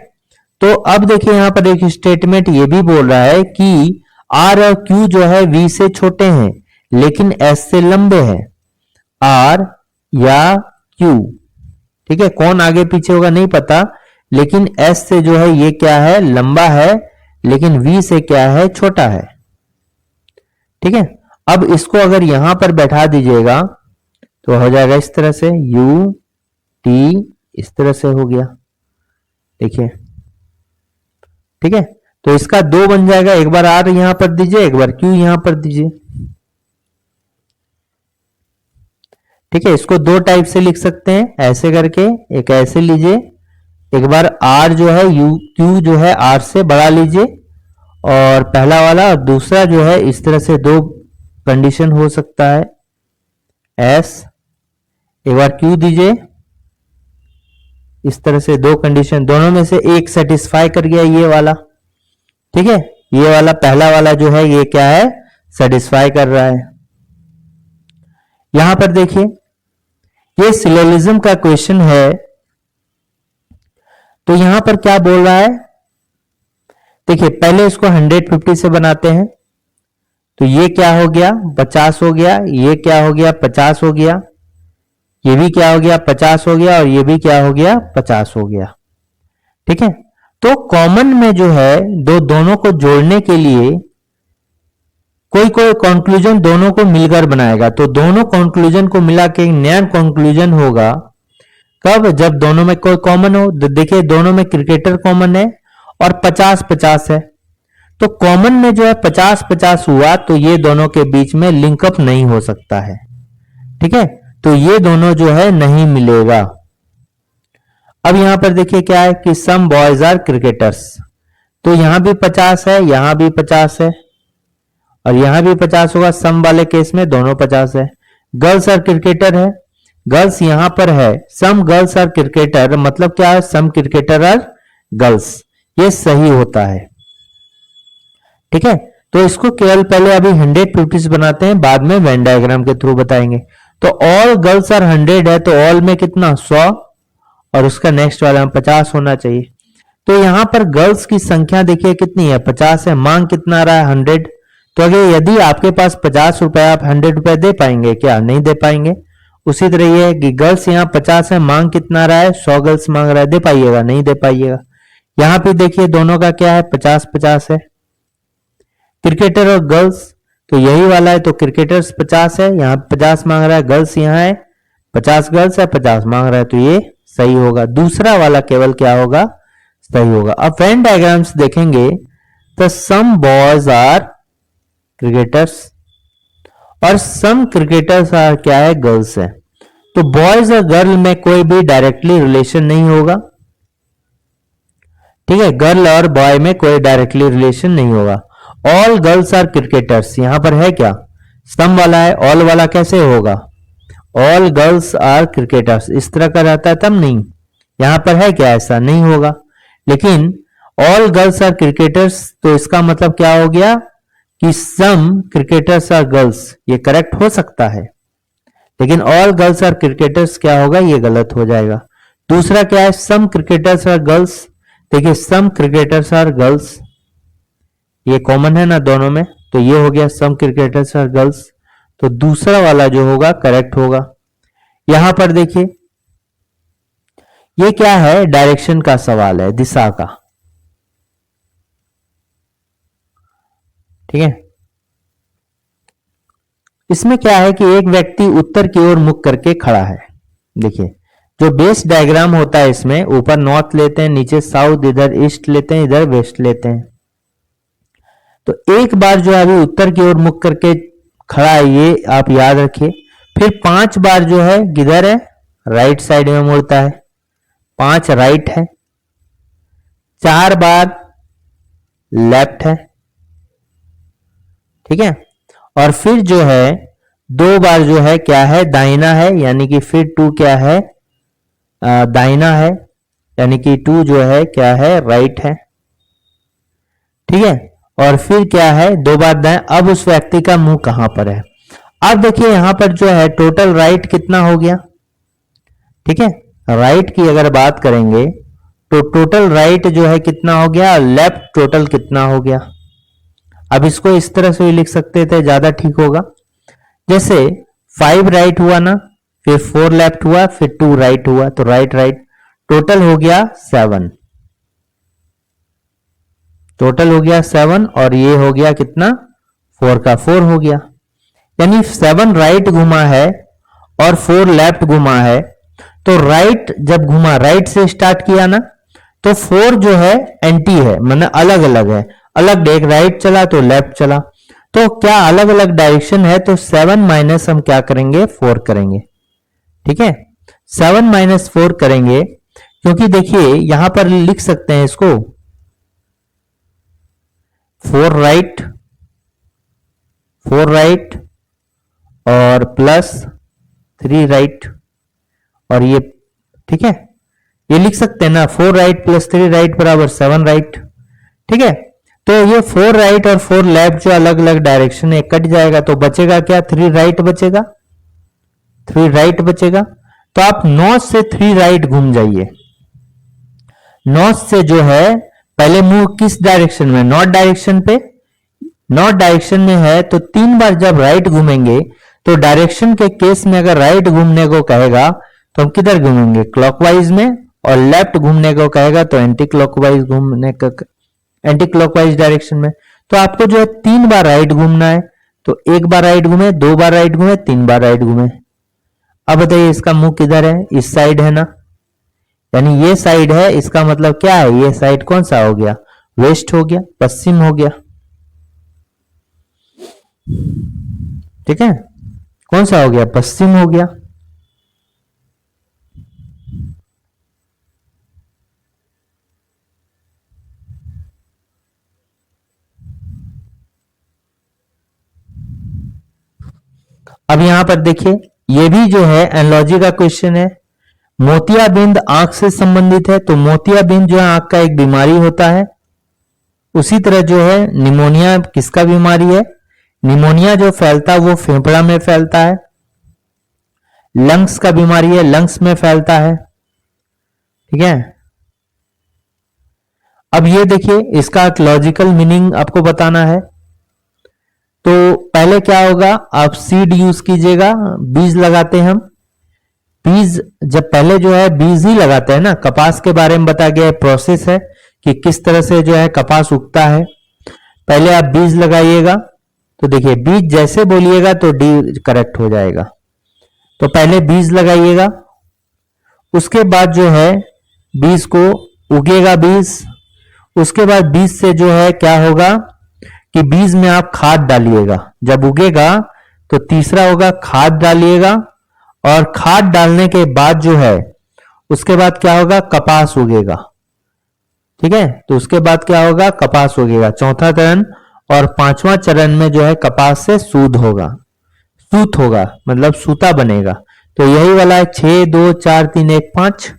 तो अब देखिए यहां पर एक स्टेटमेंट ये भी बोल रहा है कि R और Q जो है V से छोटे हैं लेकिन S से लंबे हैं। R या Q, ठीक है, कौन आगे पीछे होगा नहीं पता, लेकिन S से जो है ये क्या है, लंबा है, लेकिन V से क्या है, छोटा है। ठीक है, अब इसको अगर यहां पर बैठा दीजिएगा तो हो जाएगा इस तरह से, U T इस तरह से हो गया, देखिए। ठीक है, तो इसका 2 बन जाएगा, एक बार R यहां पर दीजिए, एक बार Q यहां पर दीजिए। ठीक है, इसको 2 टाइप से लिख सकते हैं, ऐसे करके, एक ऐसे लीजिए, एक बार R जो है Q जो है R से बड़ा लीजिए, और पहला वाला, और दूसरा जो है इस तरह से 2 कंडीशन हो सकता है, S, एक बार Q दीजिए, इस तरह से 2 कंडीशन, दोनों में से एक सेटिस्फाई कर गया ये वाला। ठीक है, ये वाला पहला वाला जो है ये क्या है, सेटिस्फाई कर रहा है। यहां पर देखिए ये सिलोजिज्म का क्वेश्चन है, तो यहां पर क्या बोल रहा है, देखिए पहले इसको 150 से बनाते हैं, तो ये क्या हो गया, 50 हो गया, ये क्या हो गया, 50 हो गया, ये भी क्या हो गया, 50 हो गया, और ये भी क्या हो गया, 50 हो गया। ठीक है, तो कॉमन में जो है दोनों को जोड़ने के लिए कोई कंक्लूजन दोनों को मिलकर बनाएगा, तो दोनों कंक्लूजन को मिला के एक नया कंक्लूजन होगा। कब? जब दोनों में कोई कॉमन हो। देखिए दोनों में क्रिकेटर कॉमन है और 50-50 है, तो कॉमन में जो है 50-50 हुआ, तो ये दोनों के बीच में लिंकअप नहीं हो सकता है। ठीक है, तो ये दोनों जो है नहीं मिलेगा। अब यहां पर देखिए क्या है कि सम बॉयज आर क्रिकेटर्स, तो यहां भी 50 है, यहां भी 50 है, और यहां भी 50 होगा, सम वाले केस में दोनों 50 है। गर्ल्स आर क्रिकेटर है, गर्ल्स यहां पर है, सम गर्ल्स आर क्रिकेटर, मतलब क्या है, सम क्रिकेटर आर गर्ल्स, ये सही होता है। ठीक है, तो इसको केवल पहले अभी 150 बनाते हैं, बाद में वेन डायग्राम के थ्रू बताएंगे। तो ऑल गर्ल्स आर 100 है, तो ऑल में कितना, 100, और उसका नेक्स्ट वाला में 50 होना चाहिए। तो यहां पर गर्ल्स की संख्या देखिए कितनी है, 50 है, मांग कितना आ रहा है, 100। तो अगर यदि आपके पास 50 रुपए, आप 100 रुपए दे पाएंगे क्या? नहीं दे पाएंगे। उसी तरह ये है कि गर्ल्स यहाँ 50 है, मांग कितना रहा है, 100 गर्ल्स मांग रहा है, दे पाइएगा? नहीं दे पाइएगा। यहां पे देखिए दोनों का क्या है, 50-50 है। क्रिकेटर और गर्ल्स, तो यही वाला है, तो क्रिकेटर्स 50 है, यहाँ 50 मांग रहा है, गर्ल्स यहाँ है 50, गर्ल्स है 50 मांग रहा है, तो ये सही होगा। दूसरा वाला केवल क्या होगा, सही होगा। अब वेन डायग्राम्स देखेंगे तो सम बॉयज आर क्रिकेटर्स, और सम क्रिकेटर्स आर क्या है, गर्ल्स है। तो बॉयज और गर्ल में कोई भी डायरेक्टली रिलेशन नहीं होगा, ठीक है, गर्ल और बॉय में कोई डायरेक्टली रिलेशन नहीं होगा। ऑल गर्ल्स आर क्रिकेटर्स, यहां पर है क्या, सम वाला है, ऑल वाला कैसे होगा, ऑल गर्ल्स आर क्रिकेटर्स इस तरह का रहता है तब नहीं, यहां पर है क्या, ऐसा नहीं होगा। लेकिन ऑल गर्ल्स आर क्रिकेटर्स, तो इसका मतलब क्या हो गया कि सम क्रिकेटर्स आर गर्ल्स, ये करेक्ट हो सकता है, लेकिन ऑल गर्ल्स आर क्रिकेटर्स क्या होगा, ये गलत हो जाएगा। दूसरा क्या है, सम क्रिकेटर्स आर गर्ल्स, देखिए सम क्रिकेटर्स आर गर्ल्स, ये कॉमन है ना दोनों में, तो ये हो गया सम क्रिकेटर्स आर गर्ल्स, तो दूसरा वाला जो होगा करेक्ट होगा। यहां पर देखिए ये क्या है, डायरेक्शन का सवाल है, दिशा का, ठीक है। इसमें क्या है कि एक व्यक्ति उत्तर की ओर मुख करके खड़ा है, देखिए जो बेस डायग्राम होता है इसमें ऊपर नॉर्थ लेते हैं, नीचे साउथ, इधर ईस्ट लेते हैं, इधर वेस्ट लेते हैं। तो एक बार जो है अभी उत्तर की ओर मुख करके खड़ा है, ये आप याद रखिए। फिर 5 बार जो है किधर है, राइट साइड में मुड़ता है, 5 राइट है, 4 बार लेफ्ट है, ठीक है। और फिर जो है 2 बार जो है क्या है, दाहिना है, यानी कि फिर 2 क्या है, दाहिना है, यानी कि 2 जो है क्या है, राइट है, ठीक है। और फिर क्या है, 2 बार दाएं। अब उस व्यक्ति का मुंह कहां पर है, अब देखिए यहां पर जो है टोटल राइट कितना हो गया, ठीक है। राइट की अगर बात करेंगे तो टोटल राइट जो है कितना हो गया, लेफ्ट टोटल कितना हो गया। अब इसको इस तरह से भी लिख सकते थे, ज्यादा ठीक होगा। जैसे 5 राइट हुआ ना, फिर 4 लेफ्ट हुआ, फिर 2 राइट हुआ, तो राइट राइट टोटल हो गया 7, टोटल हो गया 7, और ये हो गया कितना, 4 का 4 हो गया। यानी 7 राइट घुमा है और 4 लेफ्ट घुमा है। तो राइट जब घुमा, राइट से स्टार्ट किया ना, तो 4 जो है एंटी है, मतलब अलग अलग है, अलग एक राइट चला तो लेफ्ट चला, तो क्या अलग अलग डायरेक्शन है, तो 7 माइनस हम क्या करेंगे, 4 करेंगे, ठीक है। 7 माइनस 4 करेंगे, क्योंकि देखिए यहां पर लिख सकते हैं इसको 4 राइट, 4 राइट और प्लस 3 राइट, और ये ठीक है, ये लिख सकते हैं ना, 4 राइट प्लस 3 राइट बराबर 7 राइट, ठीक है। तो ये 4 राइट और 4 लेफ्ट जो अलग अलग डायरेक्शन है कट जाएगा, तो बचेगा क्या, 3 राइट बचेगा, 3 राइट बचेगा। तो आप नॉर्थ से 3 राइट घूम जाइए, नॉर्थ से जो है पहले मूव किस डायरेक्शन में, नॉर्थ डायरेक्शन पे, नॉर्थ डायरेक्शन में है, तो 3 बार जब राइट घूमेंगे, तो डायरेक्शन के केस में अगर राइट घूमने को कहेगा तो हम किधर घूमेंगे, क्लॉकवाइज में, और लेफ्ट घूमने को कहेगा तो एंटी क्लॉकवाइज घूमने का, एंटी क्लॉकवाइज डायरेक्शन में। तो आपको जो है 3 बार राइट घूमना है, तो 1 बार राइट घूमे, 2 बार राइट घूमे, 3 बार राइट घूमे। अब बताइए इसका मुंह किधर है, इस साइड है ना, यानी ये साइड है, इसका मतलब क्या है, ये साइड कौन सा हो गया, वेस्ट हो गया, पश्चिम हो गया, ठीक है, कौन सा हो गया, पश्चिम हो गया। अब यहां पर देखिए ये भी जो है एनालॉजी का क्वेश्चन है, मोतियाबिंद आंख से संबंधित है, तो मोतियाबिंद जो है आंख का एक बीमारी होता है। उसी तरह जो है निमोनिया किसका बीमारी है, निमोनिया जो फैलता है वो फेफड़ा में फैलता है। लंग्स का बीमारी है, लंग्स में फैलता है, ठीक है। अब ये देखिए इसका लॉजिकल मीनिंग आपको बताना है, तो पहले क्या होगा, आप सीड यूज कीजिएगा, बीज लगाते हैं हम, बीज जब पहले जो है बीज ही लगाते हैं ना, कपास के बारे में बताया गया प्रोसेस है कि किस तरह से जो है कपास उगता है। पहले आप बीज लगाइएगा, तो देखिए बीज जैसे बोलिएगा तो डी करेक्ट हो जाएगा। तो पहले बीज लगाइएगा, उसके बाद जो है बीज को उगेगा बीज, उसके बाद बीज से जो है क्या होगा कि बीज में आप खाद डालिएगा, जब उगेगा तो तीसरा होगा खाद डालिएगा, और खाद डालने के बाद जो है उसके बाद क्या होगा, कपास उगेगा। ठीक है, तो उसके बाद क्या होगा, कपास उगेगा, चौथा चरण। और पांचवा चरण में जो है कपास से सूत होगा, सूत होगा मतलब सूता बनेगा। तो यही वाला है 6 2 4 3 1 5।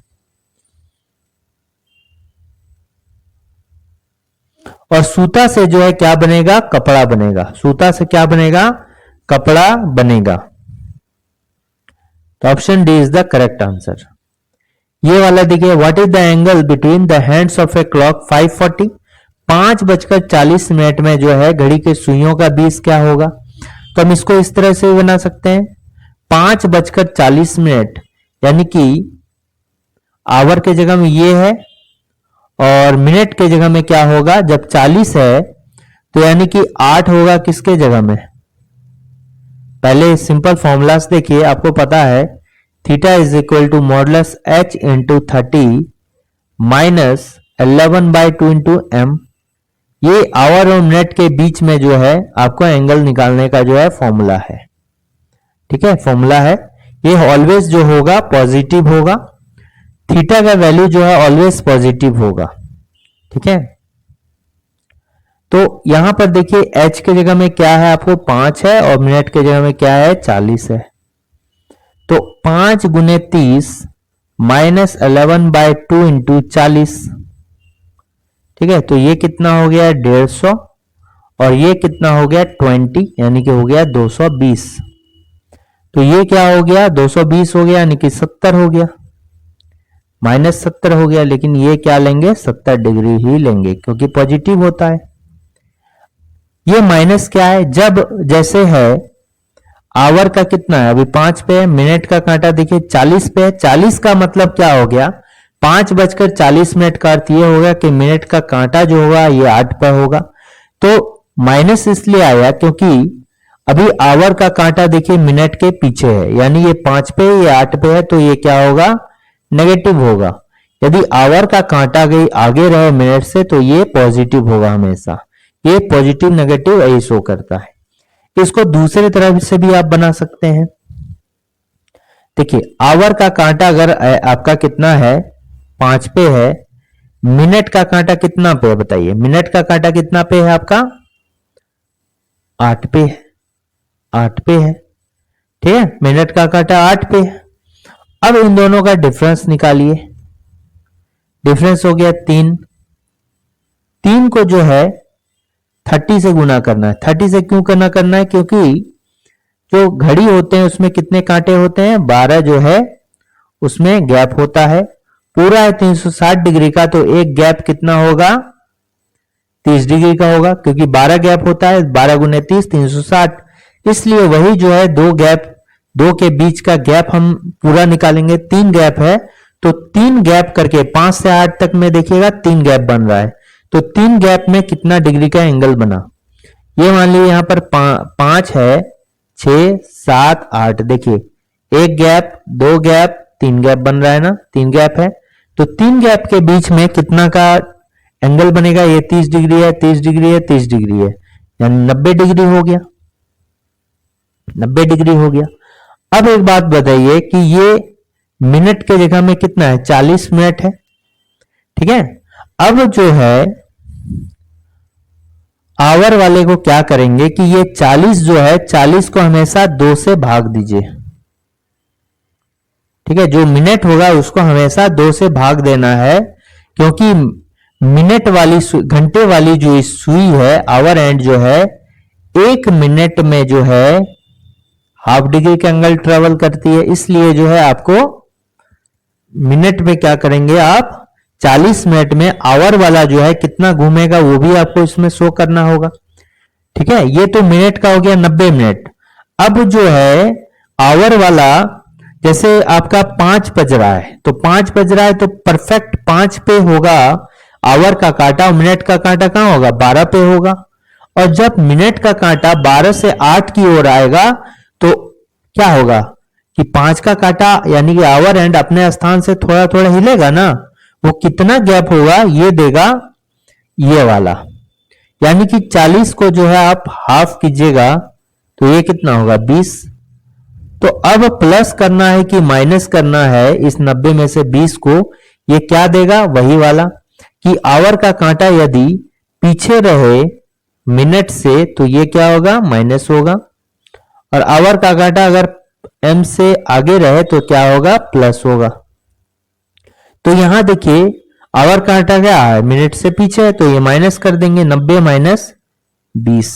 और सूता से जो है क्या बनेगा, कपड़ा बनेगा। सूता से क्या बनेगा, कपड़ा बनेगा। तो option D is the correct answer. ये वाला देखिए, what is the angle between the hands of a clock 5:40, 5:40 में जो है घड़ी के सुइयों का बीच क्या होगा। तो हम इसको इस तरह से बना सकते हैं, 5:40 यानी कि आवर के जगह में ये है, और मिनट के जगह में क्या होगा, जब 40 है तो यानी कि 8 होगा किसके जगह में। पहले सिंपल फॉर्मूलास देखिए, आपको पता है theta is equal to modulus h into 30 minus 11/2 into m. ये आवर और मिनट के बीच में जो है आपको एंगल निकालने का जो है फॉर्मूला है। ठीक है, फॉर्मूला है। ये ऑलवेज जो होगा पॉजिटिव होगा, थीटा का वैल्यू जो है ऑलवेज पॉजिटिव होगा। ठीक है, तो यहां पर देखिए h के जगह में क्या है, आपको 5 है, और मिनट के जगह में क्या है, 40 है। तो 5 गुने 30 माइनस 11/2 इंटू 40। ठीक है, तो ये कितना हो गया, 150, और ये कितना हो गया 20, यानी कि हो गया 220। तो ये क्या हो गया, 220 हो गया, यानी कि 70 हो गया, माइनस 70 हो गया। लेकिन ये क्या लेंगे, 70 डिग्री ही लेंगे, क्योंकि पॉजिटिव होता है। ये माइनस क्या है, जब जैसे है आवर का कितना है, अभी 5 पे है, मिनट का कांटा देखिए 40 पे है। 40 का मतलब क्या हो गया, 5:40 का अर्थ ये होगा कि मिनट का कांटा जो होगा ये 8 पे होगा। तो माइनस इसलिए आया क्योंकि अभी आवर का कांटा देखिए मिनट के पीछे है, यानी ये 5 पे ये 8 पे है, तो ये क्या होगा, नेगेटिव होगा। यदि आवर का कांटा गई आगे रहे मिनट से तो ये पॉजिटिव होगा हमेशा। ये पॉजिटिव नेगेटिव यही शो करता है। इसको दूसरे तरह से भी आप बना सकते हैं। देखिए, आवर का कांटा अगर आपका कितना है, 5 पे है, मिनट का कांटा कितना पे है बताइए, मिनट का कांटा कितना पे है आपका, 8 पे है, 8 पे है। ठीक है, मिनट का कांटा 8 पे है। अब इन दोनों का डिफरेंस निकालिए, डिफरेंस हो गया 3। 3 को जो है 30 से गुना करना है। 30 से क्यों करना है, क्योंकि जो घड़ी होते हैं उसमें कितने कांटे होते हैं, 12 जो है उसमें गैप होता है। पूरा है 360 डिग्री का, तो एक गैप कितना होगा, 30 डिग्री का होगा, क्योंकि 12 गैप होता है, 12 गुने 30 360। इसलिए वही जो है दो गैप, दो के बीच का गैप हम पूरा निकालेंगे। 3 गैप है, तो 3 गैप करके 5 से 8 तक में देखिएगा 3 गैप बन रहा है। तो 3 गैप में कितना डिग्री का एंगल बना, ये मान लीजिए यहां पर 5 है, 6 7 8, देखिए एक गैप, 2 गैप, 3 गैप बन रहा है ना, 3 गैप है। तो 3 गैप के बीच में कितना का एंगल बनेगा, ये 30 डिग्री है, 30 डिग्री है, 30 डिग्री है, यानी 90 डिग्री हो गया, 90 डिग्री हो गया। अब एक बात बताइए कि ये मिनट के जगह में कितना है, 40 मिनट है। ठीक है, अब जो है आवर वाले को क्या करेंगे कि ये 40 जो है, 40 को हमेशा 2 से भाग दीजिए। ठीक है, जो मिनट होगा उसको हमेशा 2 से भाग देना है, क्योंकि मिनट वाली घंटे वाली जो सुई है, आवर एंड जो है, 1 मिनट में जो है हाफ डिग्री का एंगल ट्रेवल करती है। इसलिए जो है आपको मिनट में क्या करेंगे आप, 40 मिनट में आवर वाला जो है कितना घूमेगा वो भी आपको इसमें शो करना होगा। ठीक है, ये तो मिनट का हो गया 90 मिनट। अब जो है आवर वाला, जैसे आपका 5 बज रहा है, तो 5 बज रहा है तो परफेक्ट 5 पे होगा आवर का कांटा, और मिनट का कांटा कहां होगा, 12 पे होगा। और जब मिनट का कांटा 12 से 8 की ओर आएगा तो क्या होगा कि 5 का कांटा यानी कि आवर एंड अपने स्थान से थोड़ा थोड़ा हिलेगा ना, वो कितना गैप होगा ये देगा ये वाला। यानी कि 40 को जो है आप हाफ कीजिएगा तो ये कितना होगा 20। तो अब प्लस करना है कि माइनस करना है इस 90 में से 20 को, ये क्या देगा वही वाला कि आवर का कांटा यदि पीछे रहे मिनट से तो ये क्या होगा माइनस होगा, और आवर का कांटा अगर एम से आगे रहे तो क्या होगा प्लस होगा। तो यहां देखिए आवर कांटा क्या है मिनट से पीछे है तो ये माइनस कर देंगे, 90 माइनस 20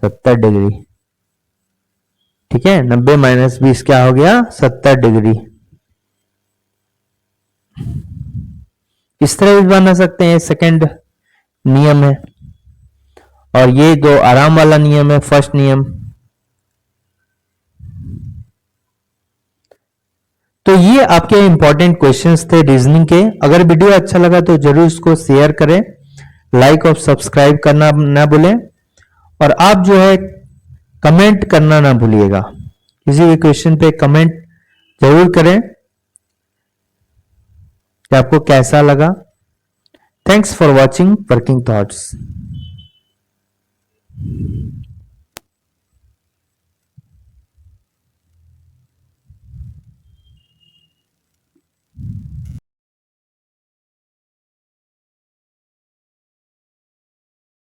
70 डिग्री। ठीक है, 90 माइनस 20 क्या हो गया 70 डिग्री। इस तरह भी बना सकते हैं, सेकंड नियम है, और ये दो आराम वाला नियम है फर्स्ट नियम। तो ये आपके इंपॉर्टेंट क्वेश्चंस थे रीजनिंग के। अगर वीडियो अच्छा लगा तो जरूर इसको शेयर करें, लाइक और सब्सक्राइब करना ना भूलें, और आप जो है कमेंट करना ना भूलिएगा, किसी भी क्वेश्चन पे कमेंट जरूर करें कि आपको कैसा लगा। Thanks for watching working thoughts.